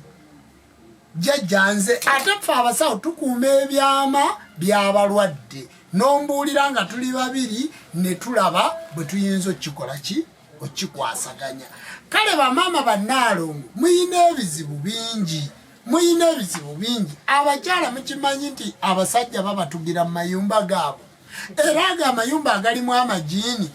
Jjajja nze ate ffe abasawo tukuuma ebyama by'abalwadde, n'ombuulira nga tuli babiri ne tulaba bwe tuyinza okikola ki okikwasaganya. Kale bamaama bannaalongo muyina ebizibu bingi, muyina ebizibu bingi. Abakyala mukimanyi nti abasajja babatugira mu mayumba gaabo, era ago amayumba agalimu amajiini,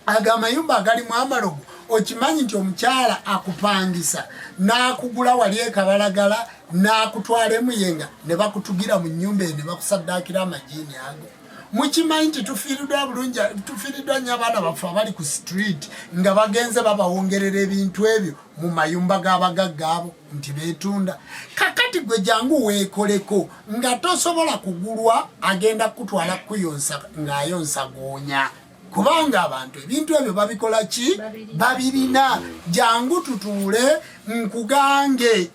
ago amayumba agalimu amalogo. Okimanyi nti omukyala akupangisa n'akugula wali ekabalagala n'akutwala emuyenga ne bakutugira mu nnyumba eyo ne bakusaddaakira amajiini ago. Mukimanyi nti tufiiriddwa bulungi, tufiiriddwa nnyo abaana baffe abali ku street nga bagenze babawongerera ebintu ebyo mu mayumba g'abagagga abo nti beetunda. Kakati gwe jangu weekoleko nga tosobola kugulwa agenda kutwala kuyonsa ng'ayonsa goonya, kubanga abantu ebintu ebyo babikola ki? Babirina. Jangu tutuule nkugange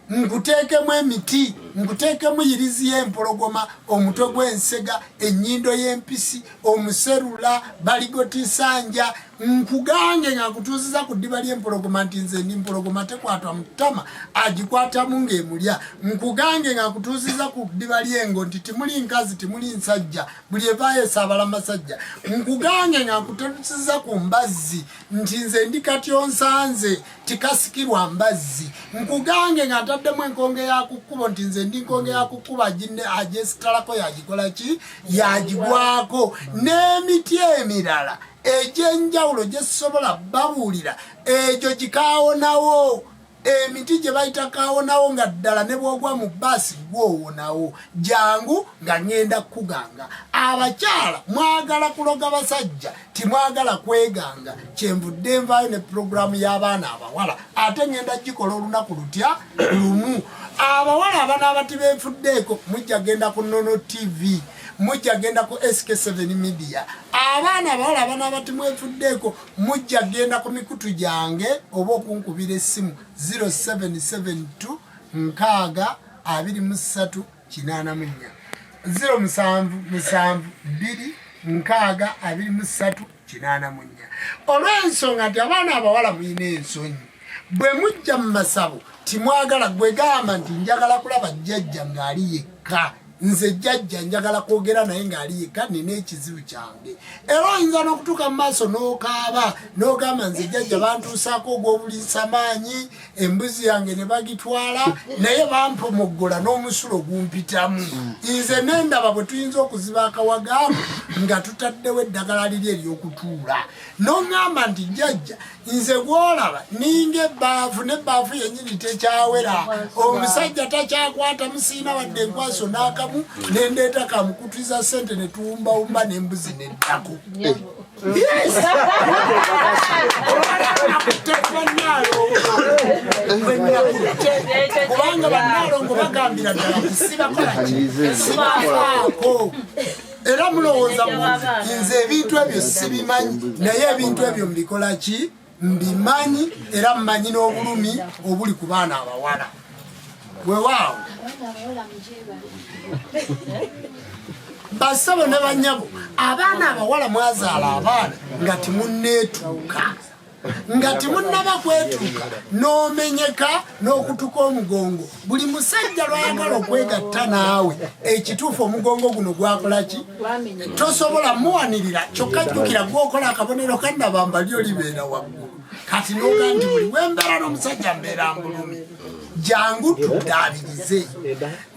nkuteekemu emiti, nkuteekemu yirizi y'empologoma, omutwe gw'ensega, ennyindo y'empisi, omuserula, baligotisanja, nkugange nga nkutuuziza ku ddiba ly'empologoma nti nze ndi mpologoma tekwatwa mu ttama agikwatamu ng'emulya. Nkugange nga nkutuuziza ku ddiba ly'engo nti timuli nkazi timuli nsajja, buli evaayo esaabala masajja. Nkugange nga nkutuuziza ku mbazzi nti nze ndi katyonsanze tikasikirwa mbazzi. Nkugange nga ntaddemu enkonge ya kukkubo nti nze ndi nkonge ya kukkuba agyesitalako yagikola ki? Yagigwako. N'emiti emirala egyenjawulo gyesobola babuulira egyo gikaawonawo. Emiti gye bayita kaawonawo nga ddala ne bw'ogwa mu bbaasi gwowonawo. Jangu nga ngenda kuganga. Abakyala mwagala kuloga basajja, timwagala kweganga. Kyenvudde nvaayo ne puroguramu y'abaana abawala ate ngenda gikola olunaku lutya lumu. Abawala abana abati beefuddeeko mujja genda ku Nono TV, mujja genda ku SK7 Media. Abaana abawala abana abati mwefuddeeko mujja genda ku mikutu gyange oba okunkubira essimu 0772 623 84 0772 623 olw'ensonga nti abaana abawala muyina ensonyi bwe mujja mu masabo timwagala gwe gamba nti njagala kulaba jjajja ng'ali yekka nze jjajja njagala kwogera naye ng'ali yekka nina ekizibu kyange era oyinza n'okutuuka mu maaso n'okaaba n'ogamba nze jjajja bantuusaako ogw'obuliisa maanyi embuzi yange ne bagitwala naye bampomoggola n'omusulo gumpitamu nze n'endaba bwe tuyinza okuziba akawagaamu nga tutaddewo eddagala liri ery'okutuula n'oŋŋamba nti jjajja nze gw'olaba ninga ebbaafu n'ebbaafu yennyini tekyawera omusajja takyakwata musiina wadde enkwaso n'akamu nendeeta kamukutwiza ssente ne tuwumbawumba n'embuzi n'eddako kubanga bannaalongo bagambira ddala sibafaako era mulowooza nze ebintu ebyo sibimanyi naye ebintu ebyo mbikola ki mbimanyi era mmanyi n'obulumi obuli ku baana abawala weewaawo basabo ne banyabo abaana abawala mwazaala abaana nga timunneetuuka nga timunnaba kwetuuka n'omenyeka n'okutuka omugongo buli musajja lwayagala okwegatta naawe ekituufu omugongo guno gwakola ki tosobola muwanirira kyokka jjukira gwokola akabonero kannabamba lyo libeera waggulu kati n'oga nti buli wembeera n'omusajja mbeera mbulumi jangu tuddaabirize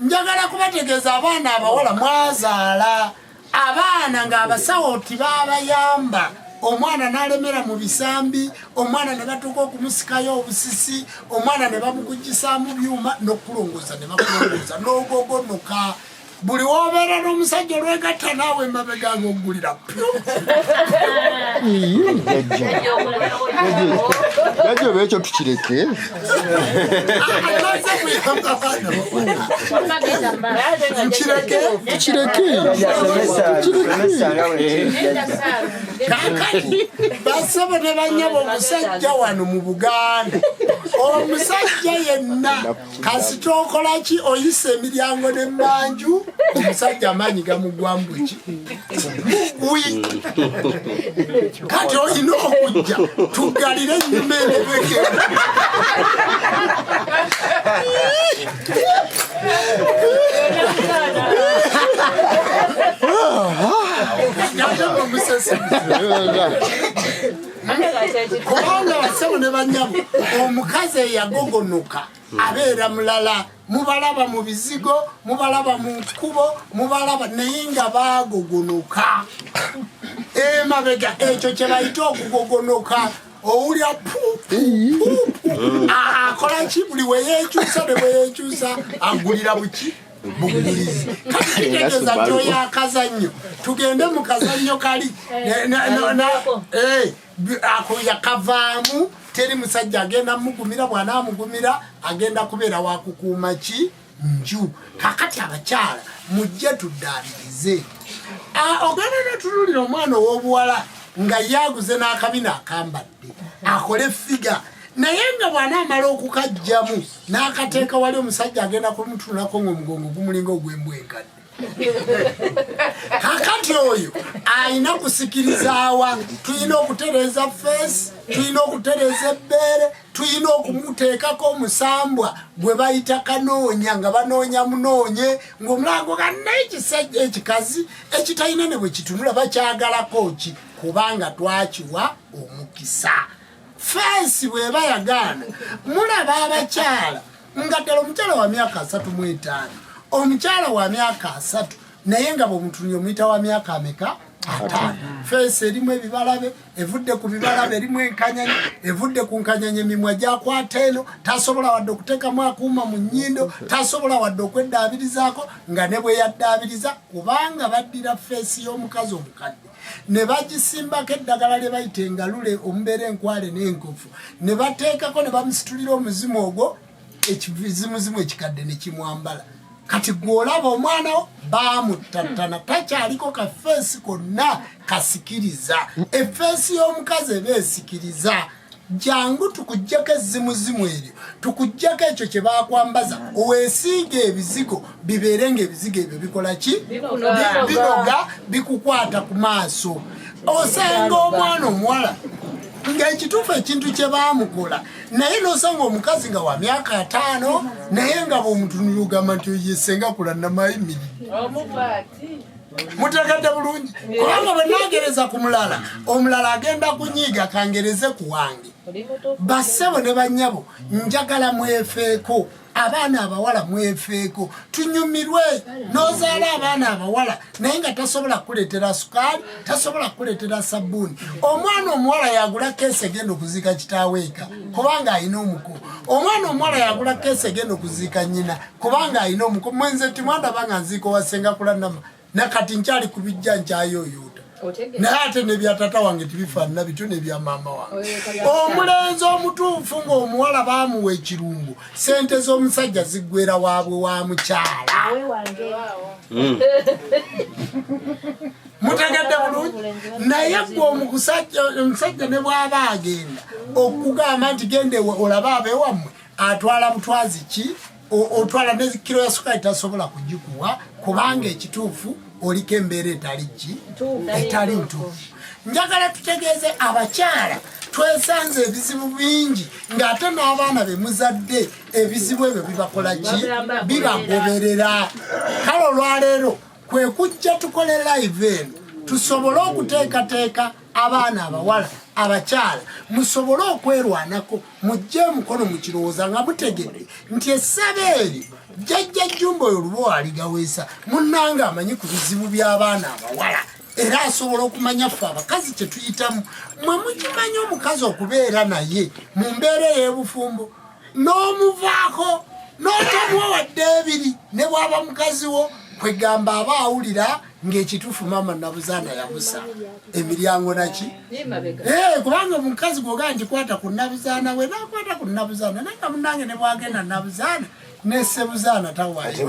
njagala kubategeeza abaana abawala mwazaala abaana ng'abasawo tibaabayamba omwana n'alemera mu bisambi omwana ne batuuka okumusikayo obusisi omwana ne bamukuggisaamu byuma n'okulongoza ne bakulongoza n'ogogonoka buli wobeera n'omusajja olwegatta naawe emabega ng'oggulira jajja oba ekyo tukireke kakati basabo ne banyabo omusajja wano mu Buganda omusajja yenna kasita okolaki oyisa emiryango n'emmanju omusajja amaanyi gamugwamu ki kati olina okujja tugalire ennyuma enebeke kubanga basabo ne banyabo omukazi eyagogonoka abeera mulala mubalaba mu bizigo mubalaba mu nkubo mubalaba naye nga bagogonoka emabega ekyo kye bayita okugogonoka owulya akola ki buli weyeekyusa ne bweyeekyusa agulira buki bugulizi kati kitegeeza nti oyo akazannyo tugende mu kazannyo kali ako yakavaamu teri musajja agenda mugumira bw'anaamugumira agenda kubeera wakukuuma ki nju kakati abakyala mujje tuddaabirize ogenda netunulira omwana ow'obuwala nga yaguze n'akabina akambadde akole figa naye nga bw'anaamala okukajjamu n'akateeka wali omusajja agenda kumutunulako ng'omugongo gumulinga ogw'embwa enkadde kakati oyo ayina kusikiriza tuyina okutereeza feesi tuyina okutereeza ebbeere tuyina okumuteekako omusambwa gwe bayita kanoonya nga banoonya munoonye ng'omulango gannaye ekikazi ekitalina ne bwe kitunula bakyagalako ki kubanga twakiwa omukisa feesi bw'eba yagaana mulaba abakyala nga ddala omukyala wa myaka 35 omukyala wa myaka 3 naye nga bw'omutunye omuyita wa myaka ameka 5 feesi erimu ebibalabe evudde ku bibalabe erimu enkanyanyi evudde ku nkanyanyi emimwa gyakwata eno tasobola wadde okuteekamu akuuma mu nnyindo tasobola wadde okweddaabirizaako nga ne bwe yaddaabiriza kubanga baddira feesi y'omukazi omukadde ne bagisimbako eddagala lye bayita engalule omubeera enkwale n'enkofu ne bateekako ne bamusitulira omuzimu ogwo ekizimuzimu ekikadde ne kimwambala kati gw'olaba omwana wo baamuttattana takyaliko kafeesi konna kasikiriza efeesi y'omukazi eba esikiriza jangu tukujjako ezimuzimu eryo tukujjako ekyo kye bakwambaza oweesiige ebizigo bibeere ng'ebizigo ebyo bikola ki binoga bikukwata ku maaso osanga omwana omuwala ng'ekituufu ekintu kye baamukola naye n'osanga omukazi nga wa myaka 5 naye nga bw'omutunulira ogamba nti oyesenga kula namayimiri mutegedde bulungi kubanga bwe naagereza ku mulala omulala agenda kunyiiga kangereze ku wange bassebo ne bannyabo njagala mwefeeko abaana abawala mwefeeko tunyumirwe n'ozaala abaana abawala naye nga tasobola kuleetera sukaali tasobola kuleetera sabbuuni omwana omuwala yagula keesi egenda okuziika kitaaweeka kubanga alina omuko omwana omuwala yagula keesi egenda okuziika nnyina kubanga alina omuko mwenze timwandaba nga nziika wasenga kulanama nakati nkyali kubijja nkyayoyuuta naye ate nebya tata wange tibifaanana bityo nebya maama wange omulenzi omutuufu ng'omuwala baamuwa ekirungo sente z'omusajja ziggwera waabwe wa mukyala mutegedde bulungi naye gwe omusajja ne bw'aba agenda okugamba nti gende olaba abeewammwe atwala butwazi ki otwala ne kiro ya sukaali tasobola kugikuwa kubanga ekituufu oliko embeera etali ntuufu njagala tutegeeze abakyala twesanze ebizibu bingi ng'ate n'abaana be muzadde ebizibu ebyo bibakola ki bibagoberera kale olwaleero kwe kujja tukole live eno tusobole okuteekateeka abaana abawala abakyala musobole okwerwanako mujje mukono mu kirowooza nga mutegedde nti essaba eryo jjajja jjumba oyo oluba aligaweesa munnanga amanyi ku bizibu by'abaana abawala era asobola okumanya ffe abakazi kye tuyitamu mwe mukimanyi omukazi okubeera naye mu mbeera ey'ebufumbo n'omuvaako n'otamuwa wadde ebiri ne bw'aba mukazi wo kwegamba aba awulira ng'ekituufu maama Nabuzaana yamusa emiryango naki kubanga omukazi gwogaa ngikwata ku Nabuzaana we nakwata ku Nabuzaana naye nga munnange ne bwagenda Nabuzaana ne Ssebuzaana tawaayo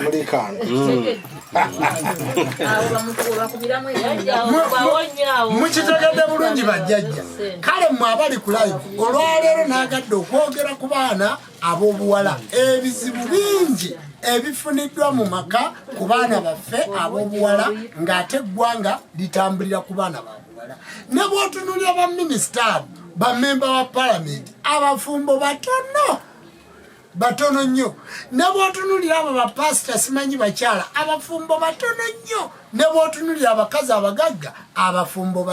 mukitegedde bulungi bajjajja kale mmwe abali ku live olwaleero naagadde okwogera ku baana ab'obuwala ebizibu bingi ebifuniddwa mu maka ku baana baffe ab'obuwala ng'ate eggwanga litambulira ku baana babuwala ne bw'otunuulira baminisitaabu bamemba wa palamenti abafumbo batono nnyo ne bw'otunuulira abo bapasita simanyi bakyala abafumbo batono nnyo ne bw'otunuulira abakazi abagagga abafumbo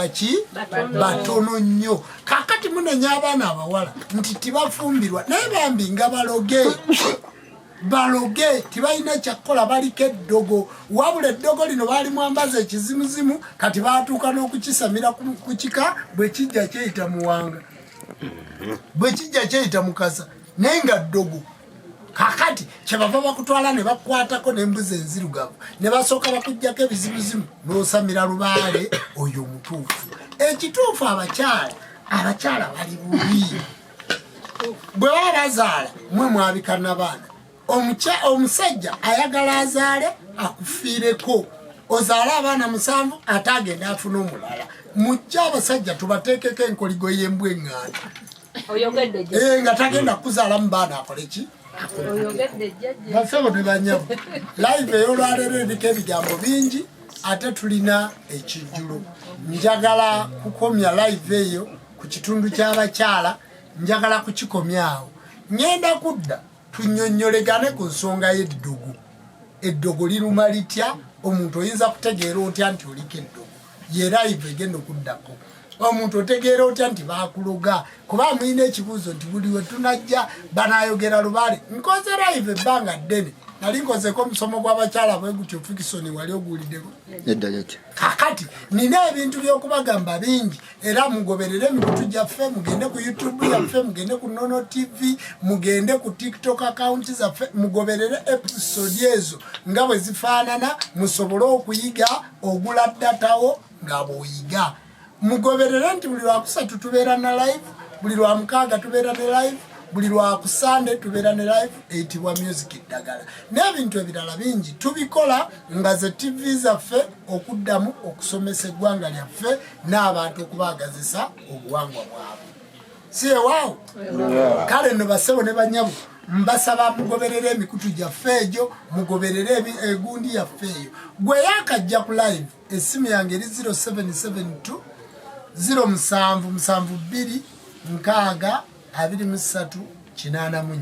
batono nnyo kakati munenya abaana abawala nti tibafumbirwa naye bambi nga baloge tibalina kyakukola baliko eddogo wabula eddogo lino baali mwambaza ekizimuzimu kati baatuuka n'okukisamira ku kika bwe kijja kyeyita muwanga bwe kijja kyeyita mukasa naye nga ddogo kakati kyebava bakutwala ne bakwatako n'embuzi enzirugavu ne basooka bakuggyako ebizibuzimu n'osamira lubaale oyo omutuufu ekituufu abakyala bali bubi bwe baba bazaala mwe mwabikana baana omusajja ayagala azaale akufiireko ozaale abaana 7 ate agenda afuna omulala mujja abasajja tubateekeko enkoligo y'embwa eŋŋanda nga tagenda kuzaala mu baana akoleki basebo ne banyabo live ey'olwaleero eriko ebigambo bingi ate tulina ekijjulo njagala kukomya live eyo ku kitundu ky'abakyala njagala kukikomyawo ngenda kudda tunyonnyolegane ku nsonga y'eddogo eddogo liruma litya omuntu oyinza kutegeera otya nti oliko eddogo ye live egenda okuddako omuntu otegeera otya nti bakuloga kuba mulina ekibuuzo nti buli we tunajja banayogera lubaale nkoze live ebbanga ddene nali nkozeko omusomo gw'abakyala bwe gutyo Fikisoni wali oguwuliddeko kakati nina ebintu by'okubagamba bingi era mugoberere emikutu gyaffe mugende ku YouTube yaffe mugende ku Nono TV mugende ku TikTok account zaffe mugoberere episode ezo nga bwe zifaanana musobole okuyiga ogula datawo nga bw'oyiga mugoberere nti buli lwakusatu tubeera na live buli lwamukaaga tubeera ne live buli lwakusande tubeera ne live eyitibwa music eddagala n'ebintu ebirala bingi tubikola nga ze TV zaffe okuddamu okusomesa eggwanga lyaffe n'abantu okubaagazisa obuwangwa bwabwe siye wao kale no basebo ne banyabo mbasaba mugoberere emikutu gyaffe egyo mugoberere egundi yaffe eyo gwe yakajja ku live esimu yange eri 0772 0772 623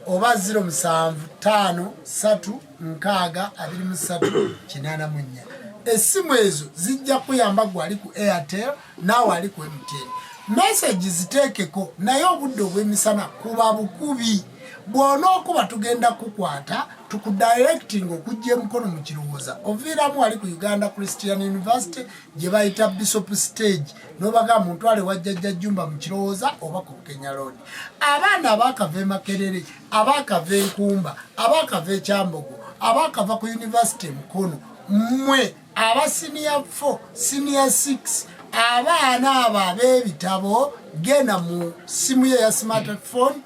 oba 0753 esimu ezo zijja kuyamba gwali ku Airtel nawe ali ku MTN message ziteekeko naye obudde obw'emisana kuba bukubi bw'ona okuba tugenda kukwata tukudirecting okujja emikono mu kirowooza oviiramu ali ku Uganda Christian University gye bayita Bishop Stage n'obaga mutwale wajjajja Jumba mu kirowooza oba ku Kenya Road abaana abakava e Makerere abakava Nkumba abakava e Kyambogo abakava ku University Mukono mmwe aba senior 4 senior 6 abaana abo ab'ebitabo genda mu simu ye ya smartphone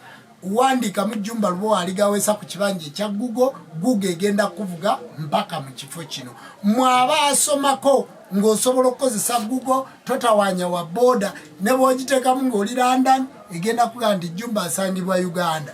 wandika mu Jumba Lubo aligawesa ku kibanja ekya Google egenda kuvuga mpaka mu kifo kino mwaba asomako ng'osobola okukozesa Google totawanya wa boda ne bw'ogiteekamu ng'oli London egenda kuga nti Jumba asangibwa Uganda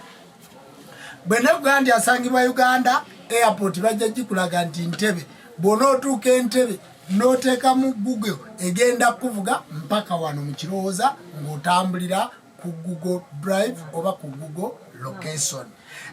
bwe nevuga nti asangibwa Uganda airport bajja gikulaga nti Ntebe bw'onootuuka Entebbe n'oteekamu Google egenda kuvuga mpaka wano mu kirowooza ng'otambulira ku Google Drive oba ku Google Location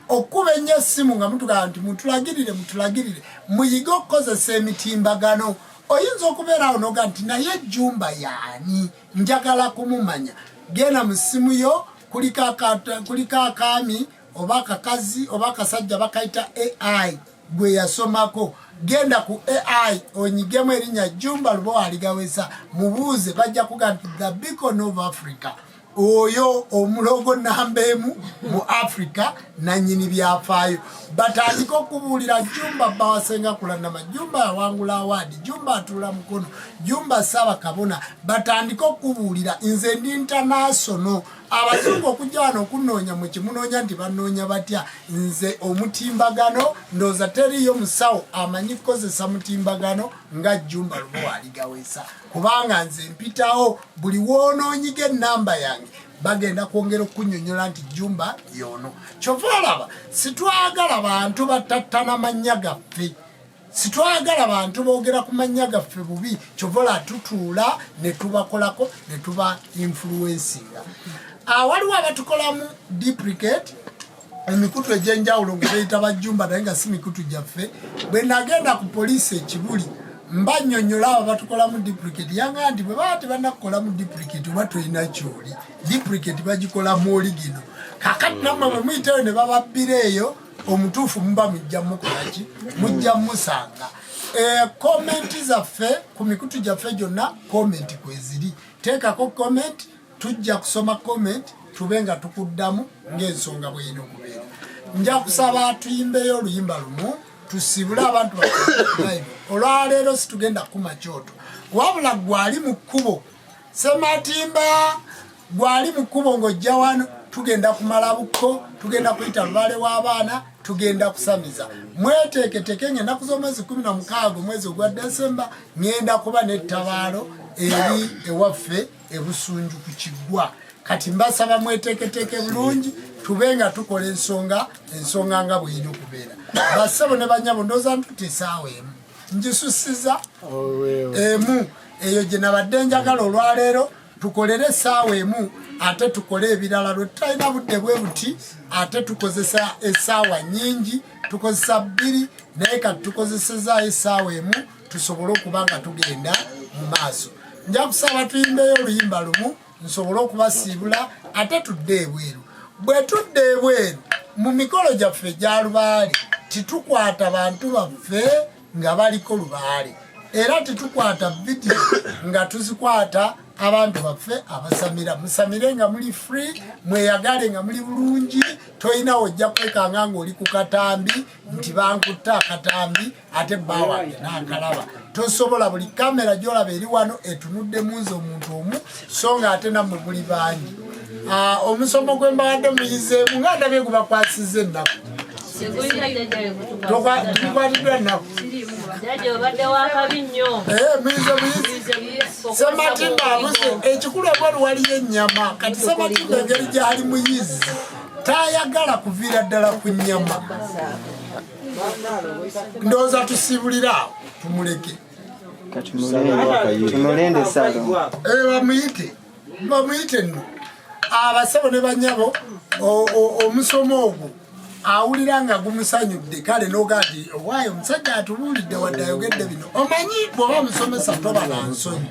okuba ennyo essimu nga mutugamba nti mutulagirire muyige okukozesa emitimbagano oyinza okubeera awo noga nti naye Jumba yaani njagala kumumanya genda mu ssimu yo kuliko akaami oba akakazi oba akasajja bakayita AI gwe yasomako genda ku AI onyigemu erinnya Jumba Lubo aligawesa mubuuze bajja kuga nti the beacon of Africa oyo omulogo nambemu mu Africa nanyini byafaayo batandika okubuulira Jumba bawasenga kulanama Jumba yawangula award Jumba atula mukono Jumba saba kabona batandika okubuulira nze ndi international abazungu okujja wano okunoonya mu kimunoonya nti banoonya batya nze omutimbagano ndooza teriyo musawo amanyi kukozesa mutimbagano nga Jumba Lubo aligawesa kubanga nze mpitawo buli woonoonyiga ennamba yange bagenda kwongera okunyonyola nti Jumba yono kyova olaba sitwagala bantu batattana mannya gaffe sitwagala bantu boogera ku mannya gaffe bubi kyova tutuula ne tubakolako ne tuba influencinga waliwo abatukolamu duplicate emikutu egy'enjawulo nga beyita bajumba naye nga si mikutu gyaffe bwe nagenda ku poliisi ekibuli mbanyonyola abo batukolamu duplicate yanga nti bwe baba tebannakukolamu duplicate oba tolina kyoli duplicate bagikolamu oligino kakati nammwe bwe muyiteyo ne bababbira eyo omutuufu muba mujja mukolaki mujja musanga komenti zaffe ku mikutu gyaffe gyonna komenti kweziri teekako komenti tujja kusoma comment tubenga tukuddamu ng'ensonga bw'erina okubeera nja kusaba tuyimbeyo oluyimba lumu tusibule abantu live olwaleero situgenda kuma kyoto wabula gwali mu kkubo Sematimba gwali mu kkubo ng'ojja wano tugenda kumala bukko tugenda kuyita lubaale w'abaana tugenda kusamiza mweteeketeke ng'ennaku z'omwezi 16 omwezi ogwa Desemba ngenda kuba n'ettabaalo eri ewaffe ebusunju ku kiggwa kati mbasaba mweteeketeke bulungi tubenga tukola ensonga nga bw'erina okubeera bassebo ne banyabo ndooza ntutte essaawa emu njisusiza emu eyo gye nabadde njagala olwaleero tukolere essaawa emu ate tukole ebirala lwe tutalina budde bwe buti ate tukozesa essaawa nnyingi tukozesa 2 naye kati tukozesezaayo essaawa emu tusobole okuba nga tugenda mu maaso nja kusaba tuyimbeyo oluyimba lumu nsobole okubasiibula ate tudde ebweru bwe tudde ebweru mu mikolo gyaffe egya lubaale titukwata bantu baffe nga baliko lubaale era titukwata vidiyo nga tuzikwata abantu baffe abasamira musamire nga muli free mweyagale nga muli bulungi toyina ojja kwekanga ng'oli ku katambi nti bankutta akatambi ate baawange n'akalaba tosobola buli kamera gy'olaba eri wano etunudde munze omuntu omu so nga ate nammwe muli bangi omusomo gwe mbadde muyizeemu nga ndabye gubakwasiza ennaku tukwatiddwa ennaku Sematimba abuze ekikulu ebweru waliyo ennyama kati Sematimba engeri gyali muyizi tayagala kuviira ddala ku nnyama ndowooza tusibulira awo tumuleke tumulende salo bamuyite nno abasabo ne banyabo omusomo ogwo awulira nga gumusanyudde kale nogati owaayi omusajja atubuulidde wadde ayogedde bino omanyi bw'oba musomesa toba na nsonyi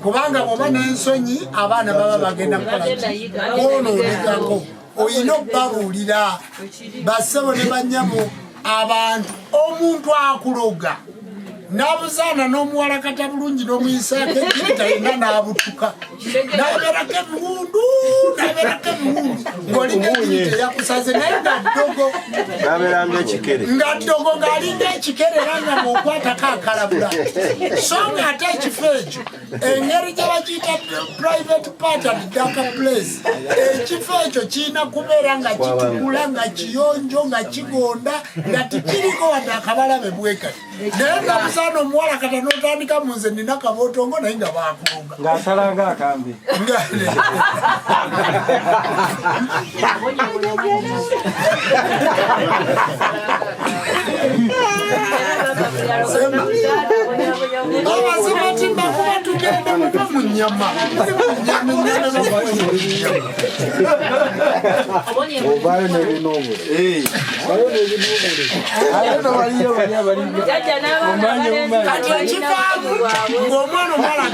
kubanga bw'oba n'ensonyi abaana baba bagenda kukolaki onoonekako oyina okubabuulira basebo ne banyabo abantu omuntu akuloga n'abuzaana n'omuwala kata bulungi n'omuyisaako ejjita yenna n'abutuka n'abeerako ebiwundu ng'olinga ejjita yakusaze naye nga ddogo nga ddogo ng'alinga ekikere era nga bw'okwatako akalabula so ng'ate ekifo ekyo engeri gye bakiyita private pattern daka place ekifo ekyo kirina kubeera nga kitukula nga kiyonjo nga kigonda nga tikiriko wadde akabalabe bwekati naye nga busaana omuwala kata n'otandika mu nze nina kabootongo naye nga bakuloga ng'asalanga akambe Sematimba kuba tugenda muva mu nnyama ovayo n'ebinobule kati ekivaamu ng'omwana omuwala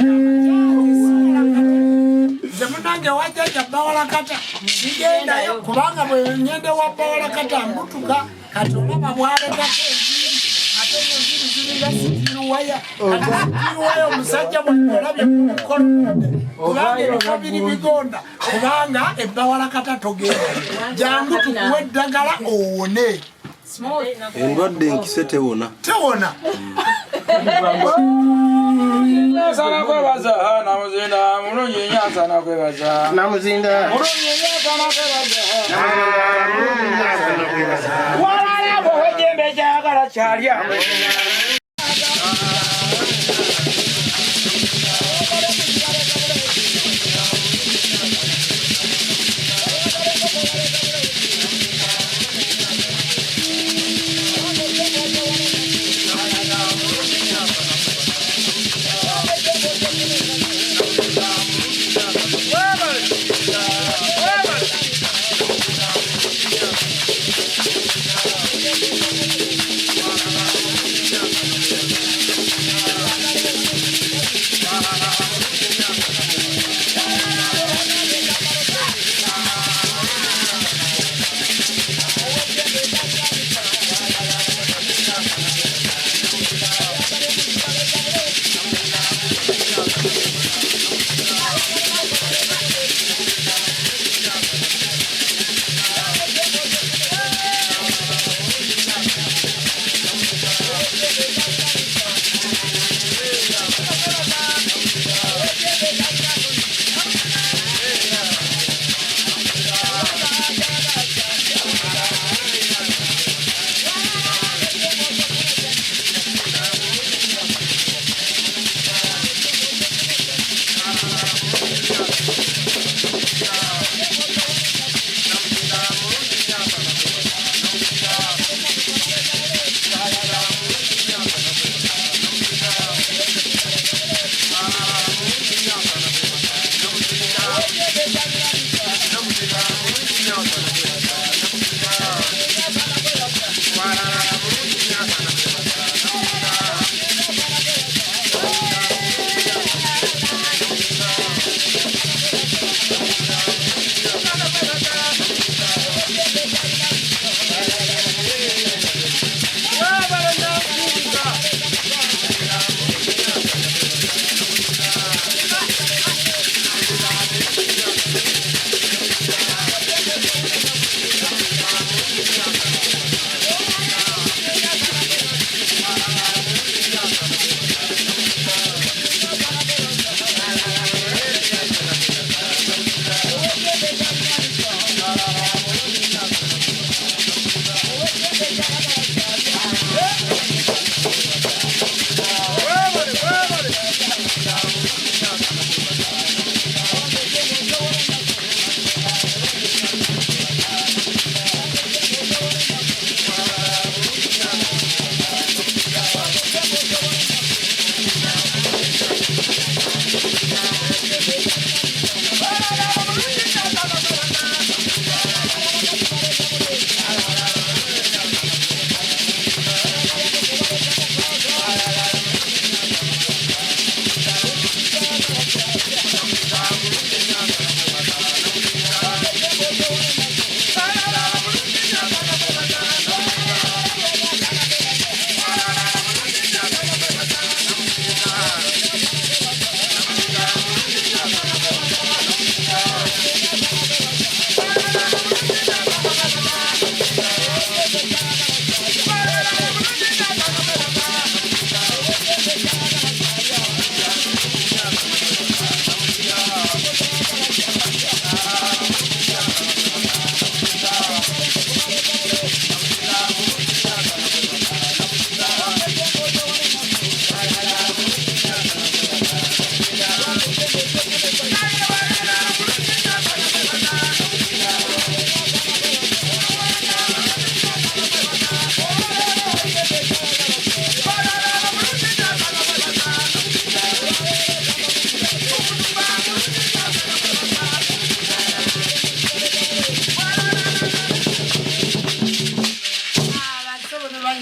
nze munange wajjajja bawalakata sigendayo kubanga bwe ngende wa bawalakata mbutuka kati olaba bwaletako enviiri ate enviiri ziringa sitiruwaya kati sitiruwaya omusajja bwolabye mukolode kubanga ebifo biri bigonda kubanga ebbawalakata togenda jangu tukuwa eddagala owone endwadde enkise tewona Sana kwebaza namuzinda mulungi nnyo asana kwebaza namuzinda mulungi nnyo asana kwebaza walala bw'ojjembe kyagala kyalya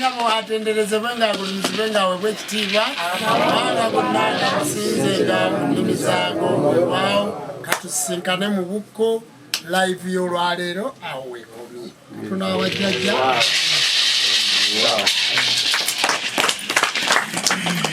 nga bwatenderezebwe nga agulumizibwe nga weebwa ekitiibwa kubanga gonna nga basinze nga mu nnimi zaago olwawo katusinkane mu bukko live y'olwaleero awo weekomye tunawajjajja